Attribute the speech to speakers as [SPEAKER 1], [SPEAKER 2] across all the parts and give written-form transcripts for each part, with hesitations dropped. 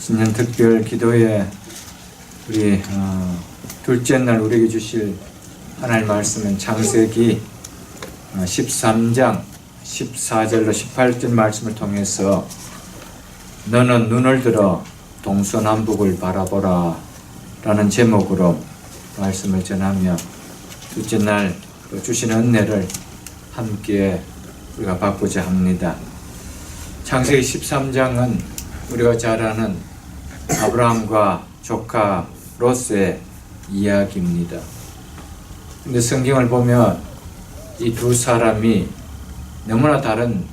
[SPEAKER 1] 신년 특별 기도에 우리 둘째 날 우리에게 주실 하나님 말씀은 창세기 13장 14절로 18절 말씀을 통해서 너는 눈을 들어 동서남북을 바라보라 라는 제목으로 말씀을 전하며 둘째 날 주신 은혜를 함께 우리가 받고자 합니다. 창세기 13장은 우리가 잘 아는 아브라함과 조카 롯의 이야기입니다. 근데 성경을 보면 이 두 사람이 너무나 다른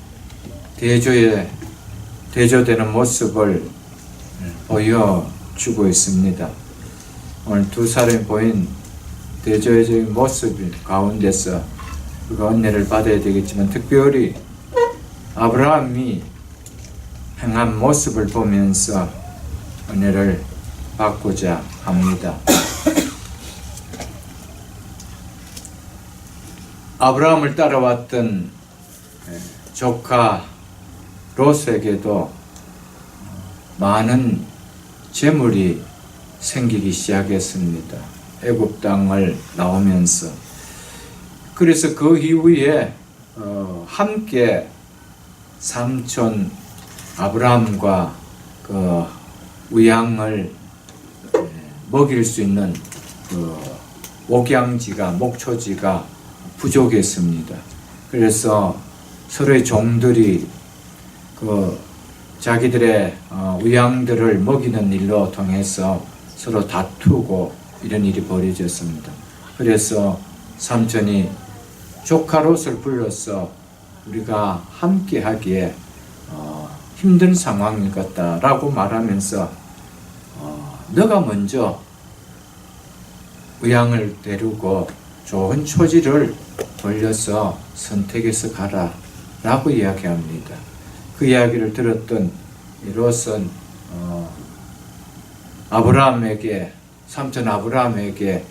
[SPEAKER 1] 대조되는 모습을 보여주고 있습니다. 오늘 두 사람이 보인 대조적인 모습 가운데서 우리가 은혜를 받아야 되겠지만 특별히 아브라함이 행한 모습을 보면서 은혜를 받고자 합니다. 아브라함을 따라왔던 조카 롯에게도 많은 재물이 생기기 시작했습니다. 애굽 땅을 나오면서. 그래서 그 이후에 함께 삼촌 아브라함과 그 우양을 먹일 수 있는 그 목양지가 목초지가 부족했습니다. 그래서 서로의 종들이 그 자기들의 우양들을 먹이는 일로 통해서 서로 다투고 이런 일이 벌어졌습니다. 그래서 삼촌이 조카 롯을 불러서 우리가 함께 하기에 힘든 상황일 것 같다라고 말하면서 너가 먼저 우양을 데리고 좋은 초지를 벌려서 선택해서 가라 라고 이야기합니다. 그 이야기를 들었던 롯은 아브라함에게 삼촌 아브라함에게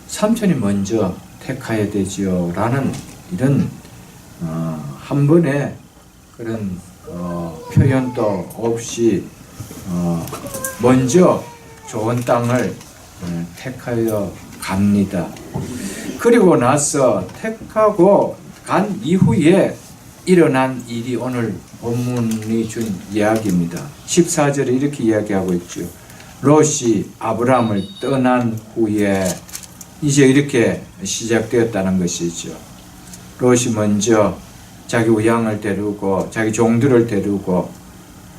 [SPEAKER 1] 삼촌이 먼저 택해야 되지요 라는 이런 한 번의 그런 표현도 없이 먼저 좋은 땅을 택하여 갑니다. 그리고 나서 택하고 간 이후에 일어난 일이 오늘 본문이 준 이야기입니다. 14절에 이렇게 이야기하고 있죠. 롯이 아브라함을 떠난 후에 이제 이렇게 시작되었다는 것이죠. 롯이 먼저 자기 우양을 데리고 자기 종들을 데리고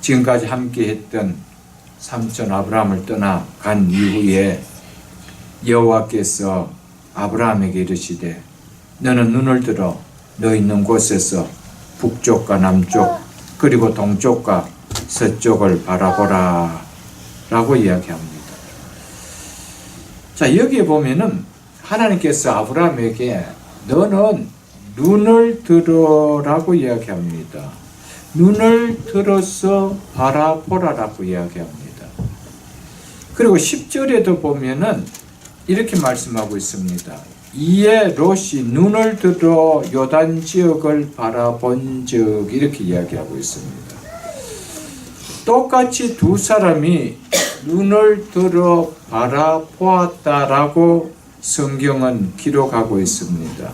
[SPEAKER 1] 지금까지 함께 했던 삼촌 아브라함을 떠나간 이후에 여호와께서 아브라함에게 이르시되 너는 눈을 들어 너 있는 곳에서 북쪽과 남쪽 그리고 동쪽과 서쪽을 바라보라 라고 이야기합니다. 자, 여기에 보면은 하나님께서 아브라함에게 너는 눈을 들어라고 이야기합니다. 눈을 들어서 바라보라라고 이야기합니다. 그리고 10절에도 보면은 이렇게 말씀하고 있습니다. 이에 롯이 눈을 들어 요단 지역을 바라본 즉 이렇게 이야기하고 있습니다. 똑같이 두 사람이 눈을 들어 바라보았다라고 성경은 기록하고 있습니다.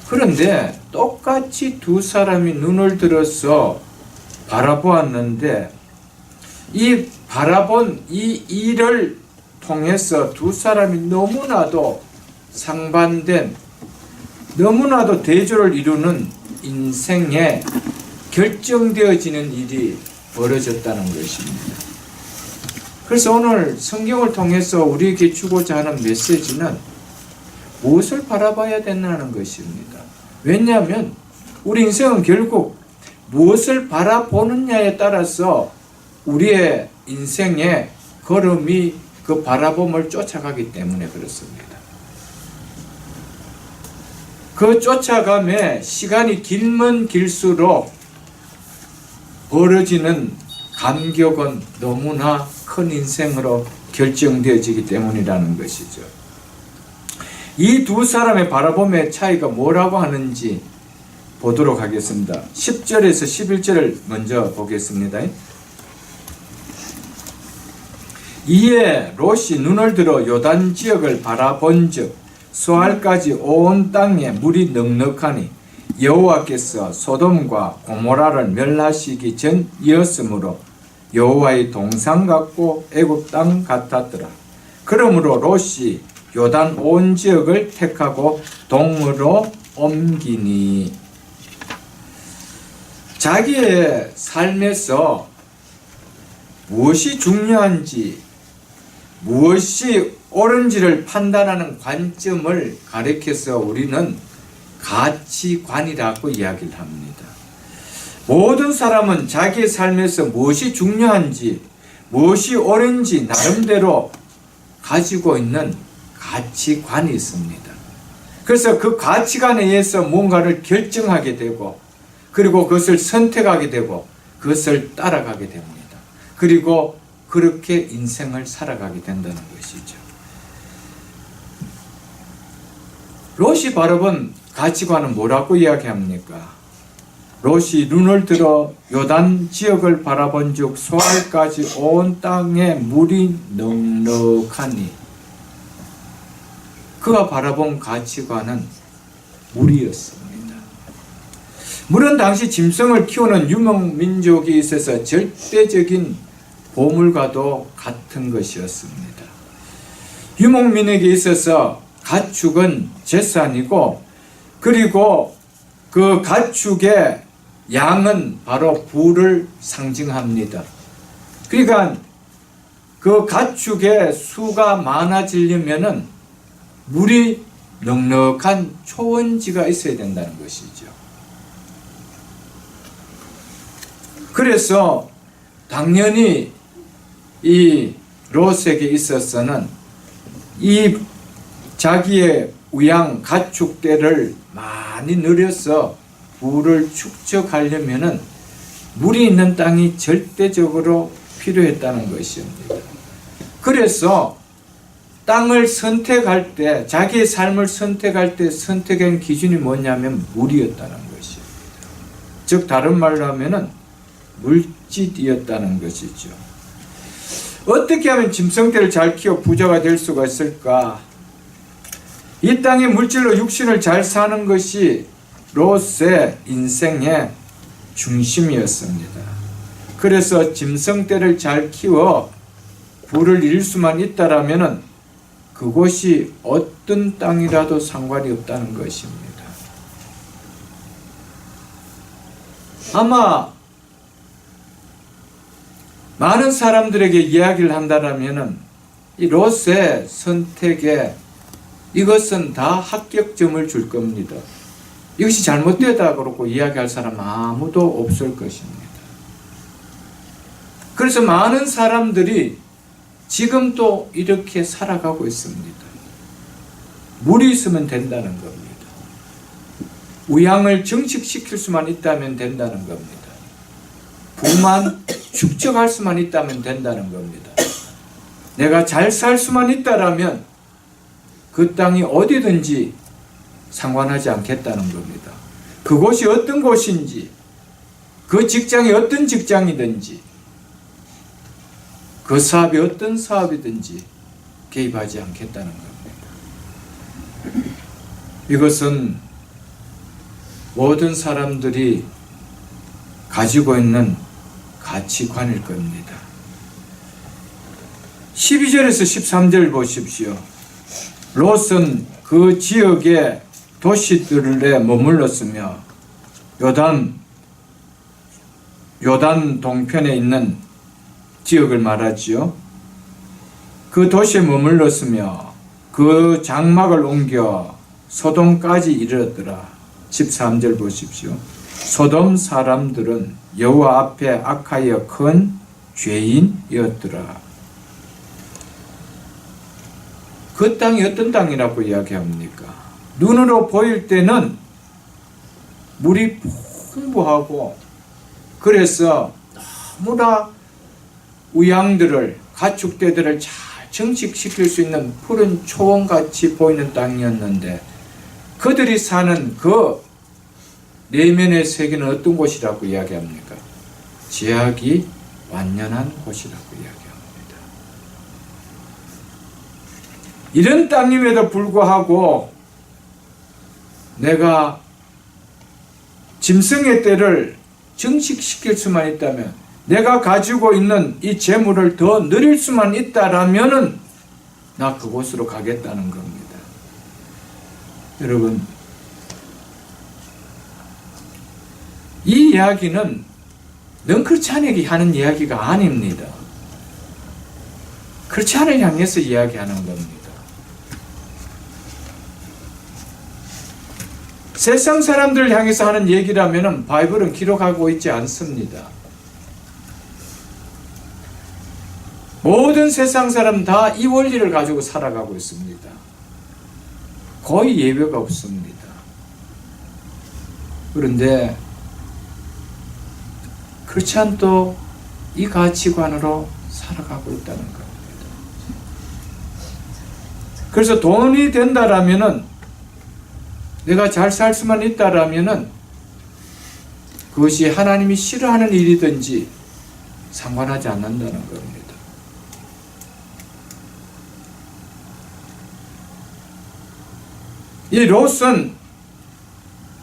[SPEAKER 1] 그런데 똑같이 두 사람이 눈을 들어서 바라보았는데 이 바라본 이 일을 통해서 두 사람이 너무나도 상반된 너무나도 대조를 이루는 인생에 결정되어지는 일이 벌어졌다는 것입니다. 그래서 오늘 성경을 통해서 우리에게 주고자 하는 메시지는 무엇을 바라봐야 된다는 것입니다. 왜냐하면 우리 인생은 결국 무엇을 바라보느냐에 따라서 우리의 인생의 걸음이 그 바라봄을 쫓아가기 때문에 그렇습니다. 그 쫓아감에 시간이 길면 길수록 벌어지는 감격은 너무나 큰 인생으로 결정되어지기 때문이라는 것이죠. 이 두 사람의 바라봄의 차이가 뭐라고 하는지 보도록 하겠습니다. 10절에서 11절을 먼저 보겠습니다. 이에 롯이 눈을 들어 요단 지역을 바라본즉 수알까지 온 땅에 물이 넉넉하니 여호와께서 소돔과 고모라를 멸하시기 전이었으므로 여호와의 동상 같고 애굽 땅 같았더라. 그러므로 롯이 요단 온 지역을 택하고 동으로 옮기니. 자기의 삶에서 무엇이 중요한지, 무엇이 옳은지를 판단하는 관점을 가리켜서 우리는 가치관이라고 이야기를 합니다. 모든 사람은 자기의 삶에서 무엇이 중요한지, 무엇이 옳은지 나름대로 가지고 있는 가치관이 있습니다. 그래서 그 가치관에 의해서 뭔가를 결정하게 되고, 그리고 그것을 선택하게 되고, 그것을 따라가게 됩니다. 그리고 그렇게 인생을 살아가게 된다는 것이죠. 롯이 바라본 가치관은 뭐라고 이야기합니까? 롯이 눈을 들어 요단 지역을 바라본즉 소알까지 온 땅에 물이 넉넉하니. 그가 바라본 가치관은 물이었습니다. 물은 당시 짐승을 키우는 유목민족이 있어서 절대적인 보물과도 같은 것이었습니다. 유목민에게 있어서 가축은 재산이고, 그리고 그 가축의 양은 바로 부를 상징합니다. 그러니까 그 가축의 수가 많아지려면은 물이 넉넉한 초원지가 있어야 된다는 것이죠. 그래서 당연히 이 롯에게 있어서는 이 자기의 우양 가축대를 많이 늘려서 부를 축적하려면은 물이 있는 땅이 절대적으로 필요했다는 것입니다. 그래서 땅을 선택할 때, 자기의 삶을 선택할 때 선택한 기준이 뭐냐면 물이었다는 것입니다. 즉 다른 말로 하면은 물질이었다는 것이죠. 어떻게 하면 짐승들을 잘 키워 부자가 될 수가 있을까? 이 땅의 물질로 육신을 잘 사는 것이 롯의 인생의 중심이었습니다. 그래서 짐승들을 잘 키워 부를 이룰 수만 있다라면은 그곳이 어떤 땅이라도 상관이 없다는 것입니다. 아마 많은 사람들에게 이야기를 한다라면은 이 롯의 선택에 이것은 다 합격점을 줄 겁니다. 이것이 잘못되다 그러고 이야기할 사람 아무도 없을 것입니다. 그래서 많은 사람들이 지금도 이렇게 살아가고 있습니다. 물이 있으면 된다는 겁니다. 우양을 정식시킬 수만 있다면 된다는 겁니다. 부만 축적할 수만 있다면 된다는 겁니다. 내가 잘 살 수만 있다라면 그 땅이 어디든지 상관하지 않겠다는 겁니다. 그곳이 어떤 곳인지, 그 직장이 어떤 직장이든지, 그 사업이 어떤 사업이든지 개입하지 않겠다는 겁니다. 이것은 모든 사람들이 가지고 있는 가치관일 겁니다. 12절에서 13절 보십시오. 롯은 그 지역의 도시들에 머물렀으며 요단 동편에 있는 지역을 말하지요. 그 도시에 머물렀으며 그 장막을 옮겨 소돔까지 이르렀더라. 13절 보십시오. 소돔 사람들은 여호와 앞에 악하여 큰 죄인이었더라. 그 땅이 어떤 땅이라고 이야기합니까? 눈으로 보일 때는 물이 풍부하고, 그래서 너무나 우양들을, 가축대들을 잘 정식시킬 수 있는 푸른 초원같이 보이는 땅이었는데, 그들이 사는 그 내면의 세계는 어떤 곳이라고 이야기합니까? 죄악이 완연한 곳이라고 이야기합니다. 이런 땅임에도 불구하고 내가 짐승의 떼를 증식시킬 수만 있다면, 내가 가지고 있는 이 재물을 더 누릴 수만 있다라면은 나 그곳으로 가겠다는 겁니다. 여러분, 이 이야기는 능크르찬에게 하는 이야기가 아닙니다. 크르찬을 향해서 이야기하는 겁니다. 세상 사람들을 향해서 하는 얘기라면 바이블은 기록하고 있지 않습니다. 모든 세상 사람 다 이 원리를 가지고 살아가고 있습니다. 거의 예외가 없습니다. 그런데 크리스찬도 이 가치관으로 살아가고 있다는 겁니다. 그래서 돈이 된다라면은, 내가 잘 살 수만 있다라면은 그것이 하나님이 싫어하는 일이든지 상관하지 않는다는 겁니다. 이 롯은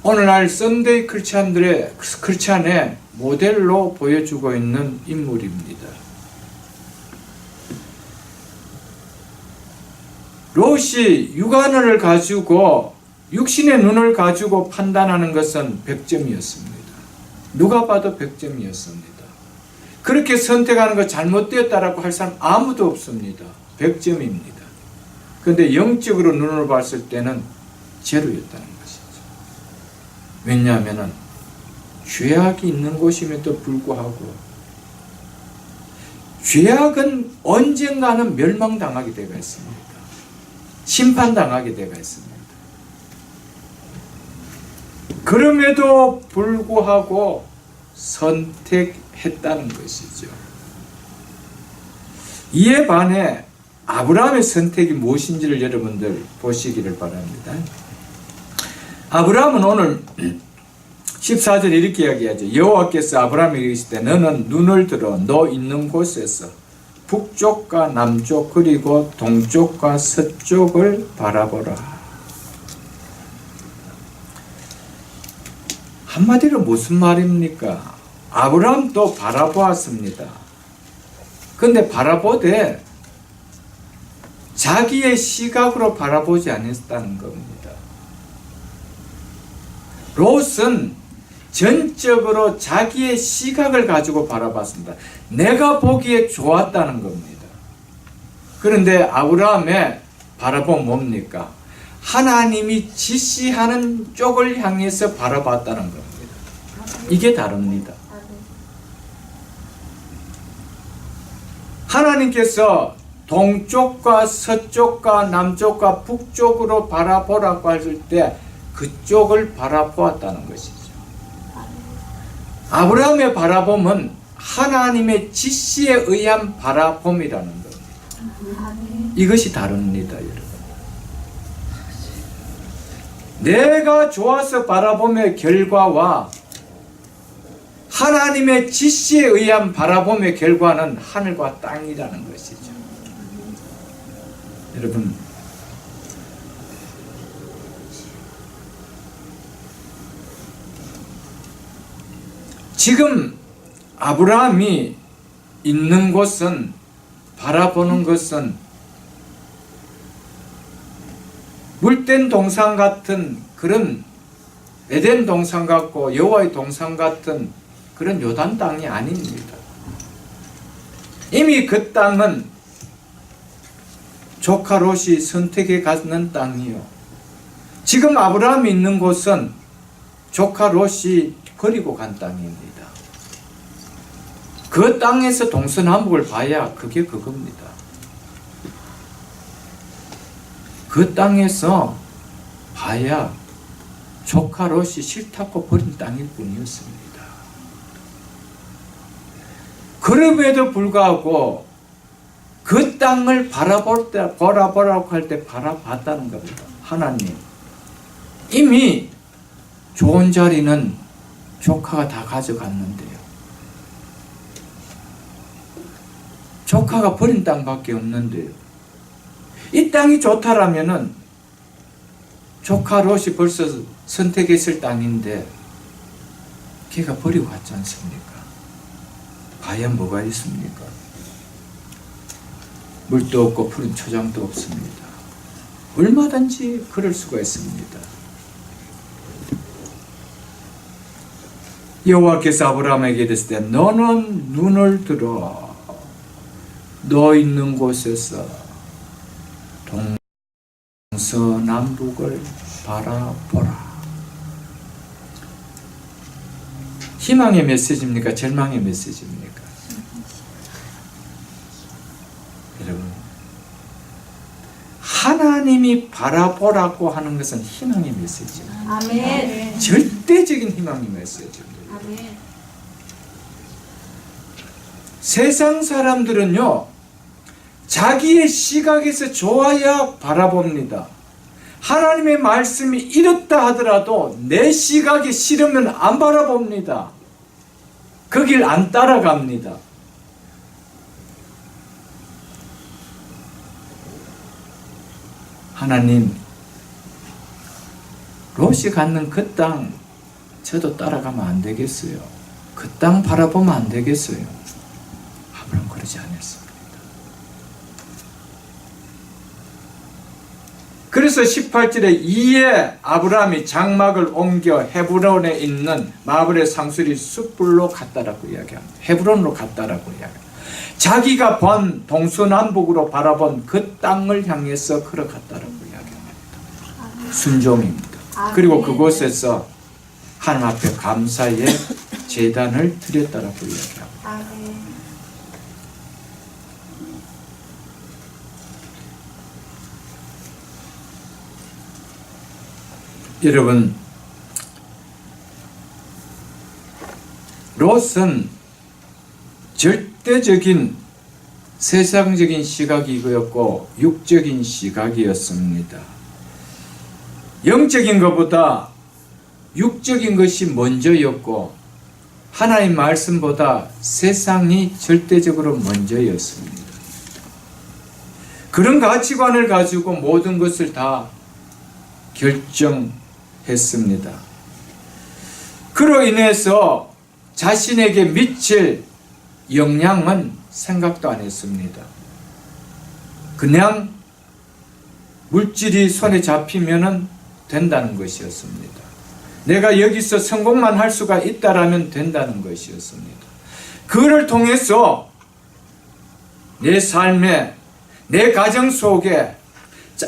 [SPEAKER 1] 오늘날 썬데이 크리스찬의 모델로 보여주고 있는 인물입니다. 롯이 육안을 가지고, 육신의 눈을 가지고 판단하는 것은 100점이었습니다. 누가 봐도 100점이었습니다. 그렇게 선택하는 것 잘못되었다라고 할 사람 아무도 없습니다. 100점입니다. 그런데 영적으로 눈으로 봤을 때는 제로였다는 것이죠. 왜냐하면 죄악이 있는 곳임에도 불구하고 죄악은 언젠가는 멸망당하게 되어 있습니다. 심판당하게 되어 있습니다. 그럼에도 불구하고 선택했다는 것이죠. 이에 반해 아브라함의 선택이 무엇인지를 여러분들 보시기를 바랍니다. 아브라함은 오늘 14절에 이렇게 이야기하죠. 여호와께서 아브라함에게 이르시되 너는 눈을 들어 너 있는 곳에서 북쪽과 남쪽 그리고 동쪽과 서쪽을 바라보라. 한마디로 무슨 말입니까? 아브라함도 바라보았습니다. 그런데 바라보되 자기의 시각으로 바라보지 않았다는 겁니다. 롯은 전적으로 자기의 시각을 가지고 바라봤습니다. 내가 보기에 좋았다는 겁니다. 그런데 아브라함의 바라본 뭡니까? 하나님이 지시하는 쪽을 향해서 바라봤다는 겁니다. 이게 다릅니다. 하나님께서 동쪽과 서쪽과 남쪽과 북쪽으로 바라보라고 했을 때 그쪽을 바라보았다는 것이죠. 아브라함의 바라봄은 하나님의 지시에 의한 바라봄이라는 겁니다. 이것이 다릅니다, 여러분. 내가 좋아서 바라봄의 결과와 하나님의 지시에 의한 바라봄의 결과는 하늘과 땅이라는 것이죠. 여러분, 지금 아브라함이 있는 곳은, 바라보는 것은 물된 동산 같은 그런 에덴 동산 같고 여호와의 동산 같은 그런 요단 땅이 아닙니다. 이미 그 땅은 조카 롯이 선택해 갖는 땅이요. 지금 아브라함이 있는 곳은 조카 롯이 버리고 간 땅입니다. 그 땅에서 동서남북을 봐야 그게 그겁니다. 그 땅에서 봐야 조카 롯이 싫다고 버린 땅일 뿐이었습니다. 그럼에도 불구하고 그 땅을 바라보라고 할 때 바라봤다는 겁니다. 하나님, 이미 좋은 자리는 조카가 다 가져갔는데요. 조카가 버린 땅밖에 없는데요. 이 땅이 좋다라면은 조카 롯이 벌써 선택했을 땅인데 걔가 버리고 갔지 않습니까? 과연 뭐가 있습니까? 물도 없고 푸른 초장도 없습니다. 얼마든지 그럴 수가 있습니다. 여호와께서 아브라함에게 이르실 때 너는 눈을 들어 너 있는 곳에서 동서남북을 바라보라. 희망의 메시지입니까? 절망의 메시지입니까? 여러분, 하나님이 바라보라고 하는 것은 희망의 메시지입니다.
[SPEAKER 2] 아멘.
[SPEAKER 1] 절대적인 희망의 메시지입니다.
[SPEAKER 2] 아멘.
[SPEAKER 1] 세상 사람들은요, 자기의 시각에서 좋아야 바라봅니다. 하나님의 말씀이 이렇다 하더라도 내 시각이 싫으면 안 바라봅니다. 그 길 안 따라갑니다. 하나님, 롯이 갖는 그 땅 저도 따라가면 안 되겠어요? 그 땅 바라보면 안 되겠어요? 아브라함 그러지 않았습니다. 그래서 18절에 이에 아브라함이 장막을 옮겨 헤브론에 있는 마블의 상수리 숯불로 갔다라고 이야기합니다. 헤브론으로 갔다라고 이야기합니다. 자기가 본 동서남북으로 바라본 그 땅을 향해서 걸어갔다라고 이야기합니다. 순종입니다. 그리고 그곳에서 하나님 앞에 감사의 제단을 드렸다라고 이야기합니다. 여러분, 롯은 절대적인 세상적인 시각이었고 육적인 시각이었습니다. 영적인 것보다 육적인 것이 먼저였고 하나님 말씀보다 세상이 절대적으로 먼저였습니다. 그런 가치관을 가지고 모든 것을 다 결정했습니다. 그로 인해서 자신에게 미칠 영향은 생각도 안 했습니다. 그냥 물질이 손에 잡히면 된다는 것이었습니다. 내가 여기서 성공만 할 수가 있다라면 된다는 것이었습니다. 그를 통해서 내 삶에, 내 가정 속에,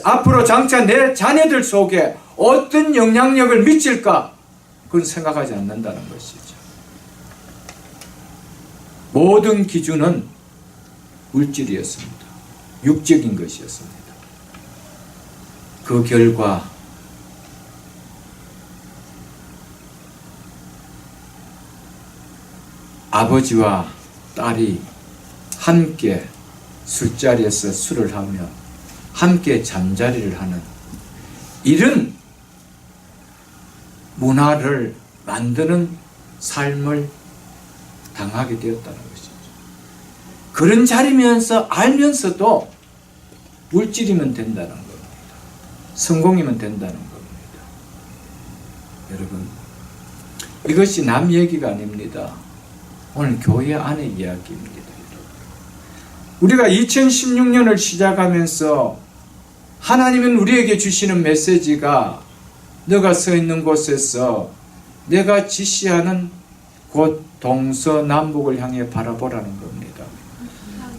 [SPEAKER 1] 앞으로 장차 내 자녀들 속에 어떤 영향력을 미칠까? 그건 생각하지 않는다는 것이죠. 모든 기준은 물질이었습니다. 육적인 것이었습니다. 그 결과 아버지와 딸이 함께 술자리에서 술을 하며 함께 잠자리를 하는 이런 문화를 만드는 삶을 당하게 되었다는 것이죠. 그런 자리면서 알면서도 물질이면 된다는 겁니다. 성공이면 된다는 겁니다. 여러분, 이것이 남 얘기가 아닙니다. 오늘 교회 안의 이야기입니다. 우리가 2016년을 시작하면서 하나님은 우리에게 주시는 메시지가 너가 서 있는 곳에서 내가 지시하는 곧 동서남북을 향해 바라보라는 겁니다.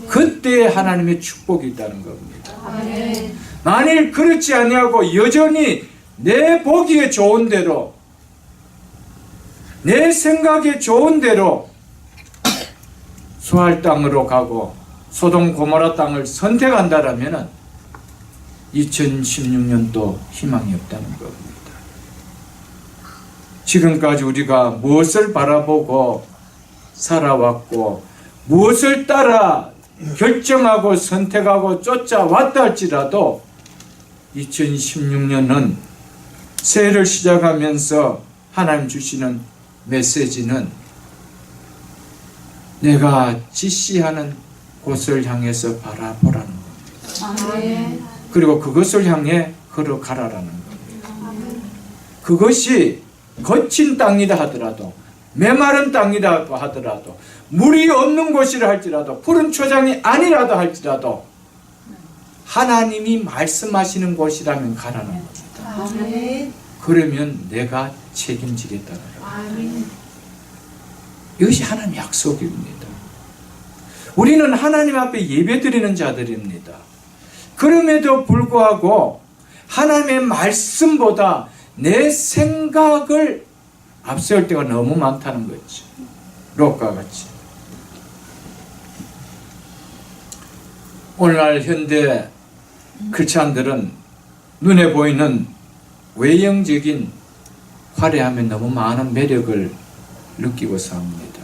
[SPEAKER 1] 그때 하나님의 축복이 있다는 겁니다. 만일 그렇지 아니하고 여전히 내 보기에 좋은 대로, 내 생각에 좋은 대로 수할 땅으로 가고 소돔 고모라 땅을 선택한다라면 2016년도 희망이 없다는 겁니다. 지금까지 우리가 무엇을 바라보고 살아왔고 무엇을 따라 결정하고 선택하고 쫓아왔다 할지라도 2016년은 새해를 시작하면서 하나님 주시는 메시지는 내가 지시하는 곳을 향해서 바라보라는 겁니다. 그리고 그것을 향해 걸어가라라는 겁니다. 그것이 거친 땅이다 하더라도, 메마른 땅이다 하더라도, 물이 없는 곳이라 할지라도, 푸른 초장이 아니라도 할지라도 하나님이 말씀하시는 곳이라면 가라는 겁니다. 그러면 내가 책임지겠다는 겁니다. 이것이 하나님의 약속입니다. 우리는 하나님 앞에 예배드리는 자들입니다. 그럼에도 불구하고 하나님의 말씀보다 내 생각을 앞세울 때가 너무 많다는 거죠. 롯과 같이. 오늘날 현대 크리스찬들은 눈에 보이는 외형적인 화려함에 너무 많은 매력을 느끼고 삽니다.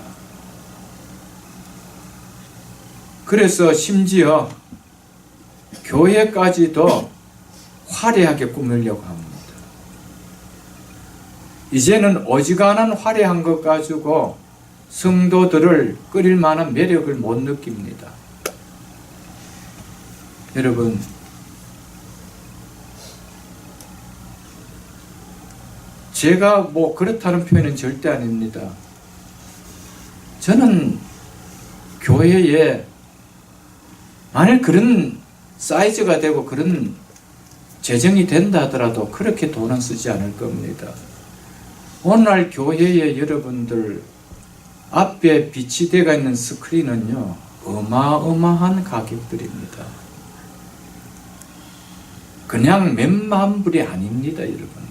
[SPEAKER 1] 그래서 심지어 교회까지도 화려하게 꾸미려고 합니다. 이제는 어지간한 화려한 것 가지고 성도들을 끌일 만한 매력을 못 느낍니다. 여러분, 제가 뭐 그렇다는 표현은 절대 아닙니다. 저는 교회에 만일 그런 사이즈가 되고 그런 재정이 된다 하더라도 그렇게 돈은 쓰지 않을 겁니다. 오늘날 교회에 여러분들 앞에 빛이 되어 있는 스크린은요, 어마어마한 가격들입니다. 그냥 몇만 불이 아닙니다, 여러분들.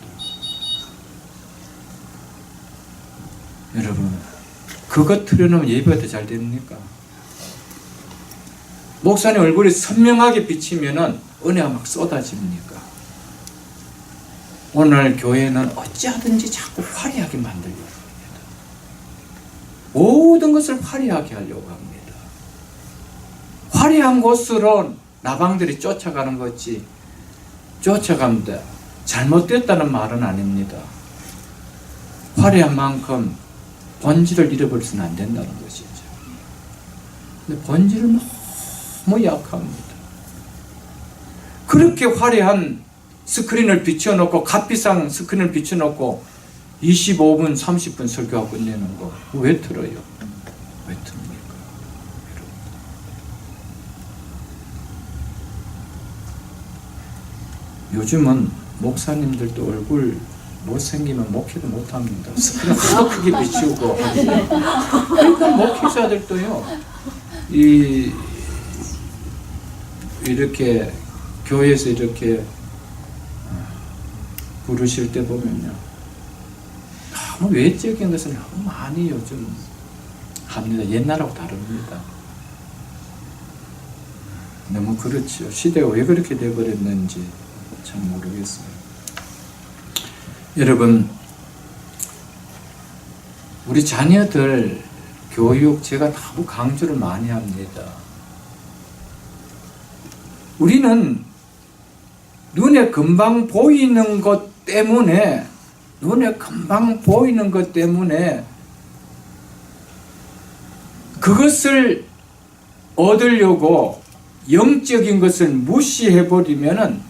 [SPEAKER 1] 여러분, 그것 틀어놓으면 예배가 더 잘 됩니까? 목사님 얼굴이 선명하게 비치면은 은혜가 막 쏟아집니까? 오늘 교회는 어찌하든지 자꾸 화려하게 만들려고 합니다. 모든 것을 화려하게 하려고 합니다. 화려한 곳으로 나방들이 쫓아가는 거지, 쫓아갑니다. 잘못됐다는 말은 아닙니다. 화려한 만큼 본질을 잃어버려서는 안 된다는 것이죠. 근데 본질은 너무 약합니다. 그렇게 화려한 스크린을 비춰놓고, 값비싼 스크린을 비춰놓고 25분, 30분 설교하고 끝내는 거 왜 틀어요? 왜 틉니까? 요즘은 목사님들도 얼굴 못생기면 목회도 못합니다. 스크린 더 크게 비치우고. 그러니까 목회자들도요, 이렇게 교회에서 이렇게 부르실 때 보면요, 너무 외적인 것을 너무 많이 요즘 합니다. 옛날하고 다릅니다. 너무 그렇죠. 시대가 왜 그렇게 돼버렸는지 참 모르겠어요. 여러분, 우리 자녀들 교육 제가 너무 강조를 많이 합니다. 우리는 눈에 금방 보이는 것 때문에, 그것을 얻으려고 영적인 것을 무시해버리면은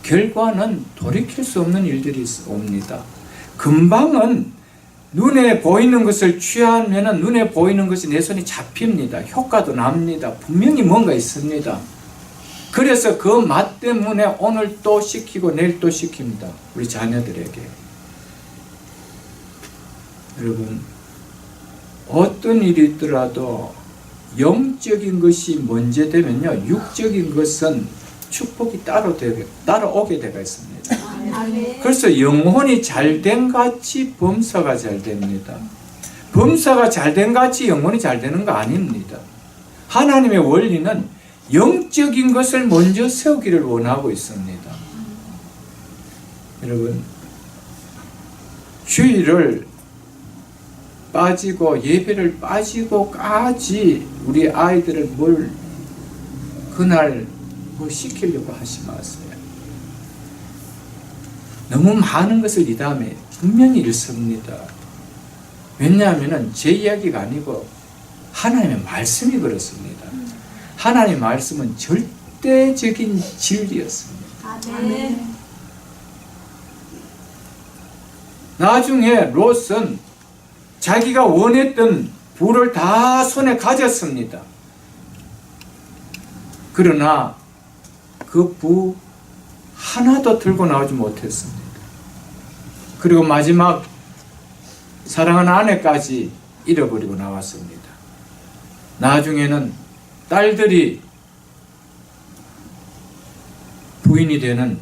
[SPEAKER 1] 결과는 돌이킬 수 없는 일들이 옵니다. 금방은 눈에 보이는 것을 취하면은 눈에 보이는 것이 내 손이 잡힙니다. 효과도 납니다. 분명히 뭔가 있습니다. 그래서 그 맛 때문에 오늘 또 시키고 내일 또 시킵니다. 우리 자녀들에게. 여러분, 어떤 일이 있더라도 영적인 것이 먼저 되면요, 육적인 것은 축복이 따라오게 되어 있습니다. 그래서 영혼이 잘된 같이 범사가 잘 됩니다. 범사가 잘된 같이 영혼이 잘 되는 거 아닙니다. 하나님의 원리는 영적인 것을 먼저 세우기를 원하고 있습니다. 여러분, 주일을 빠지고 예배를 빠지고까지 우리 아이들을 그날 시키려고 하지 마세요. 너무 많은 것을 이 다음에 분명히 읽습니다. 왜냐하면 제 이야기가 아니고 하나님의 말씀이 그렇습니다. 하나님의 말씀은 절대 절대적인 진리였습니다.
[SPEAKER 2] 아멘.
[SPEAKER 1] 나중에 롯은 자기가 원했던 부를 다 손에 가졌습니다. 그러나 그 부 하나도 들고 나오지 못했습니다. 그리고 마지막 사랑하는 아내까지 잃어버리고 나왔습니다. 나중에는 딸들이 부인이 되는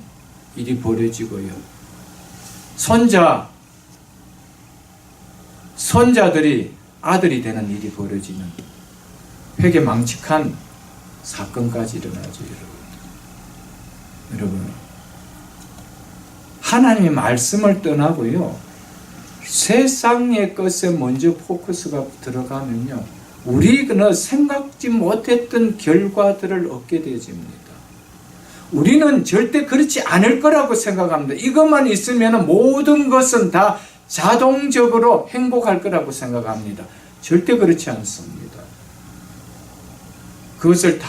[SPEAKER 1] 일이 벌어지고요. 손자들이 아들이 되는 일이 벌어지는 회개망측한 사건까지 일어나죠. 여러분, 하나님의 말씀을 떠나고요, 세상의 것에 먼저 포커스가 들어가면요, 우리는 생각지 못했던 결과들을 얻게 되어집니다. 우리는 절대 그렇지 않을 거라고 생각합니다. 이것만 있으면 모든 것은 다 자동적으로 행복할 거라고 생각합니다. 절대 그렇지 않습니다. 그것을 다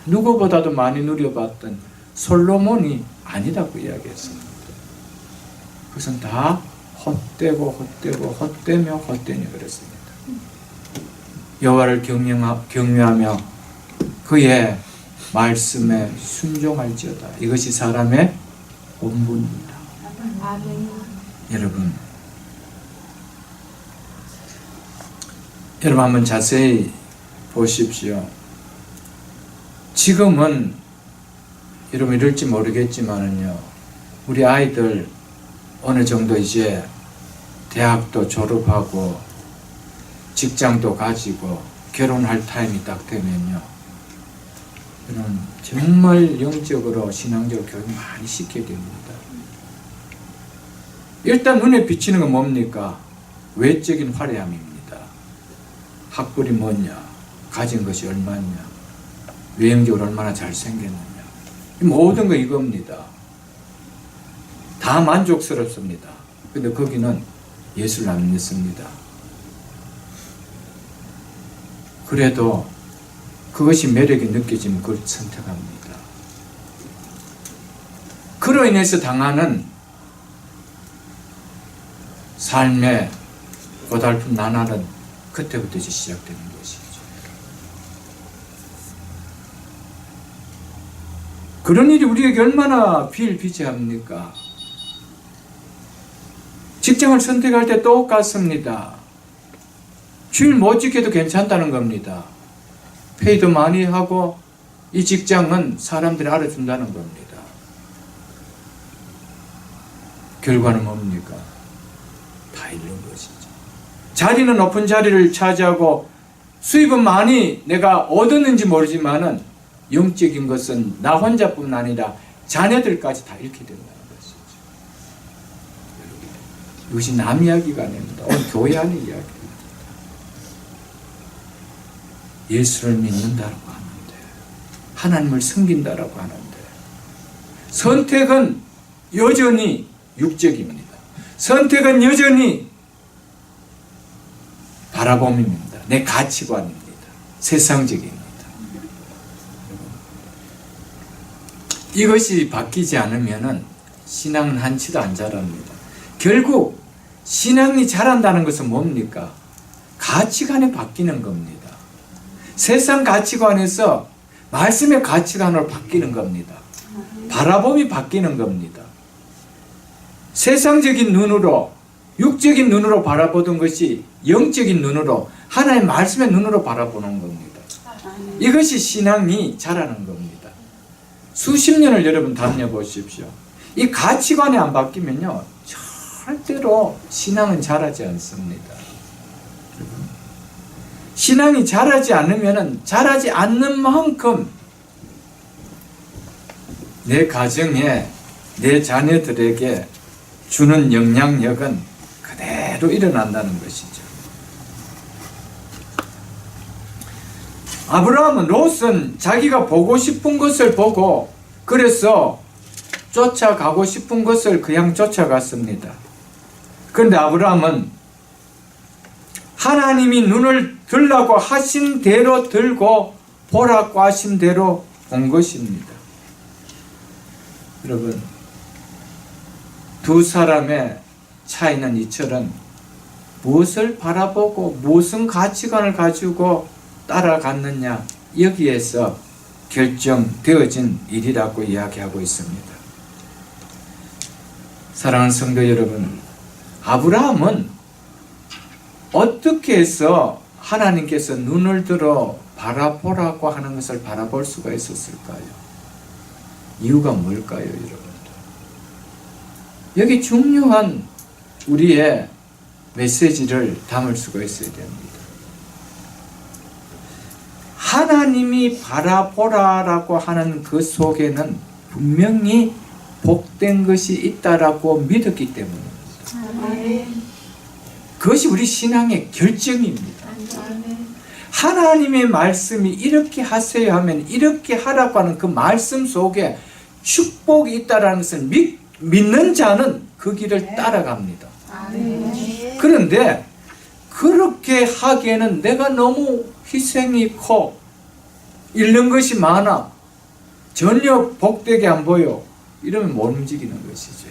[SPEAKER 1] 누구보다도 많이 누려봤던 솔로몬이 아니라고 이야기했습니다. 그것은 다 헛되고 헛되며 헛되니 그랬습니다. 여호와를 경외하며 그의 말씀에 순종할지어다. 이것이 사람의 본분입니다.
[SPEAKER 2] 아멘.
[SPEAKER 1] 여러분 한번 자세히 보십시오. 지금은 여러분 이럴지 모르겠지만은요, 우리 아이들 어느 정도 이제 대학도 졸업하고 직장도 가지고 결혼할 타임이 딱 되면요, 저는 정말 영적으로 신앙적으로 교육 많이 시켜야 됩니다. 일단 눈에 비치는 건 뭡니까? 외적인 화려함입니다. 학벌이 뭐냐, 가진 것이 얼마냐, 외형적으로 얼마나 잘생겼느냐, 모든 거 이겁니다. 다 만족스럽습니다. 근데 거기는 예수를 안 믿습니다. 그래도 그것이 매력이 느껴지면 그걸 선택합니다. 그로 인해서 당하는 삶의 고달픈 나날은 그때부터 시작되는 것이죠. 그런 일이 우리에게 얼마나 비일비재합니까? 직장을 선택할 때 똑같습니다. 주일 못 지켜도 괜찮다는 겁니다. 페이도 많이 하고 이 직장은 사람들이 알아준다는 겁니다. 결과는 뭡니까? 다 잃는 것이죠. 자리는 높은 자리를 차지하고 수입은 많이 내가 얻었는지 모르지만은 영적인 것은 나 혼자뿐 아니라 자녀들까지 다 잃게 된다는 것이죠. 이것이 남 이야기가 아닙니다. 오늘 교회 안의 이야기입니다. 예수를 믿는다라고 하는데, 하나님을 섬긴다라고 하는데, 선택은 여전히 육적입니다. 선택은 여전히 바라봄입니다. 내 가치관입니다. 세상적입니다. 이것이 바뀌지 않으면 신앙은 한치도 안 자랍니다. 결국 신앙이 자란다는 것은 뭡니까? 가치관이 바뀌는 겁니다. 세상 가치관에서 말씀의 가치관으로 바뀌는 겁니다. 바라봄이 바뀌는 겁니다. 세상적인 눈으로, 육적인 눈으로 바라보던 것이 영적인 눈으로, 하나님의 말씀의 눈으로 바라보는 겁니다. 이것이 신앙이 자라는 겁니다. 수십 년을 여러분 다녀보십시오. 이 가치관이 안 바뀌면요, 절대로 신앙은 자라지 않습니다. 신앙이 자라지 않으면 자라지 않는 만큼 내 가정에, 내 자녀들에게 주는 영향력은 그대로 일어난다는 것이죠. 아브라함은, 롯은 자기가 보고 싶은 것을 보고 그래서 쫓아가고 싶은 것을 그냥 쫓아갔습니다. 그런데 아브라함은 하나님이 눈을 들라고 하신 대로 들고 보라고 하신 대로 온 것입니다. 여러분, 두 사람의 차이는 이처럼 무엇을 바라보고 무슨 가치관을 가지고 따라갔느냐, 여기에서 결정되어진 일이라고 이야기하고 있습니다. 사랑하는 성도 여러분, 아브라함은 어떻게 해서 하나님께서 눈을 들어 바라보라고 하는 것을 바라볼 수가 있었을까요? 이유가 뭘까요, 여러분들? 여기 중요한 우리의 메시지를 담을 수가 있어야 됩니다. 하나님이 바라보라라고 하는 그 속에는 분명히 복된 것이 있다라고 믿었기 때문입니다.
[SPEAKER 2] 아멘.
[SPEAKER 1] 그것이 우리 신앙의 결정입니다.
[SPEAKER 2] 아멘.
[SPEAKER 1] 하나님의 말씀이 이렇게 하세요 하면 이렇게 하라고 하는 그 말씀 속에 축복이 있다라는 것을 믿는 자는 그 길을 따라갑니다.
[SPEAKER 2] 아멘.
[SPEAKER 1] 그런데 그렇게 하기에는 내가 너무 희생이 커, 잃는 것이 많아, 전혀 복되게 안 보여, 이러면 못 움직이는 것이죠.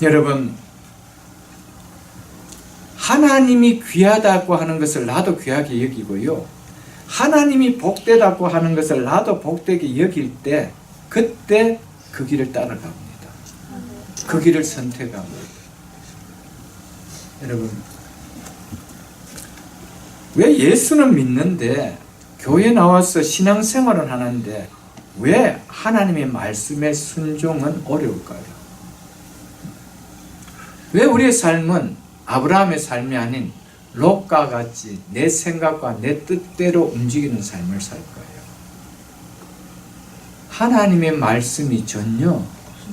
[SPEAKER 1] 여러분, 하나님이 귀하다고 하는 것을 나도 귀하게 여기고요, 하나님이 복되다고 하는 것을 나도 복되게 여길 때, 그때 그 길을 따라갑니다. 그 길을 선택합니다. 여러분, 왜 예수는 믿는데 교회 나와서 신앙생활을 하는데 왜 하나님의 말씀의 순종은 어려울까요? 왜 우리의 삶은 아브라함의 삶이 아닌 롯과 같이 내 생각과 내 뜻대로 움직이는 삶을 살까요? 하나님의 말씀이 전혀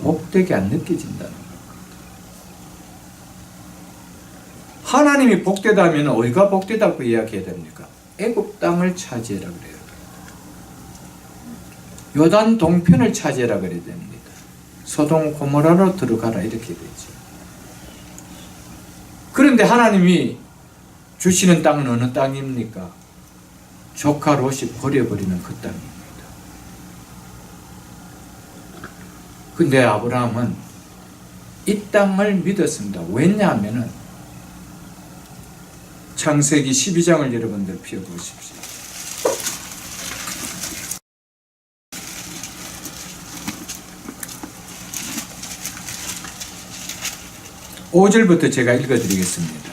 [SPEAKER 1] 복되게 안 느껴진다는 겁니다. 하나님이 복되다면 어디가 복되다고 이야기해야 됩니까? 애굽 땅을 차지해라 그래요. 요단 동편을 차지해라 그래야 됩니다. 소돔 고모라로 들어가라 이렇게 되죠. 그런데 하나님이 주시는 땅은 어느 땅입니까? 조카 롯이 버려버리는 그 땅입니다. 근데 아브라함은 이 땅을 믿었습니다. 왜냐하면 창세기 12장을 여러분들 펴보십시오. 5절부터 제가 읽어드리겠습니다.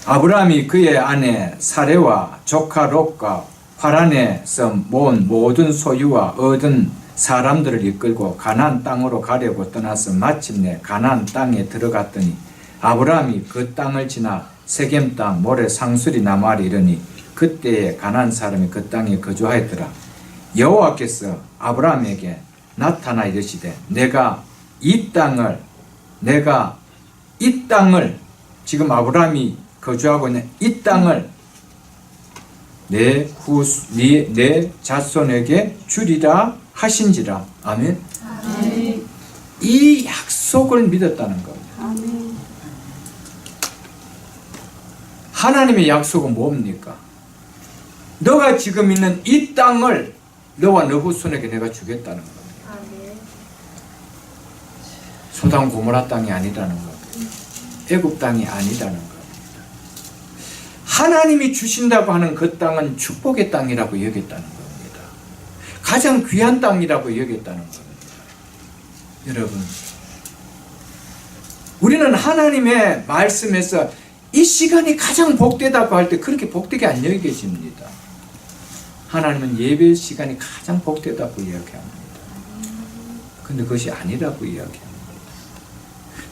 [SPEAKER 1] 아브라함이 그의 아내 사레와 조카 롯과 파란에서 모은 모든 소유와 얻은 사람들을 이끌고 가나안 땅으로 가려고 떠나서 마침내 가나안 땅에 들어갔더니 아브라함이 그 땅을 지나 세겜 땅 모래 상수리 나무아래 이르니 그때에 가나안 사람이 그 땅에 거주하였더라. 여호와께서 아브라함에게 나타나 이르시되 내가 이 땅을 지금 아브라함이 거주하고 있는 이 땅을 내 자손에게 주리라 하신지라. 아멘.
[SPEAKER 2] 아멘.
[SPEAKER 1] 이 약속을 믿었다는 겁니다.
[SPEAKER 2] 아멘.
[SPEAKER 1] 하나님의 약속은 뭡니까? 너가 지금 있는 이 땅을 너와 너 후손에게 내가 주겠다는 겁니다.
[SPEAKER 2] 아멘.
[SPEAKER 1] 소돔 고모라 땅이 아니라는 겁니다. 애굽 땅이 아니라는 겁니다. 하나님이 주신다고 하는 그 땅은 축복의 땅이라고 여겼다는 겁니다. 가장 귀한 땅이라고 여겼다는 겁니다. 여러분, 우리는 하나님의 말씀에서 이 시간이 가장 복되다고 할 때 그렇게 복되게 안 여겨집니다. 하나님은 예배 시간이 가장 복되다고 이야기합니다. 근데 그것이 아니라고 이야기합니다.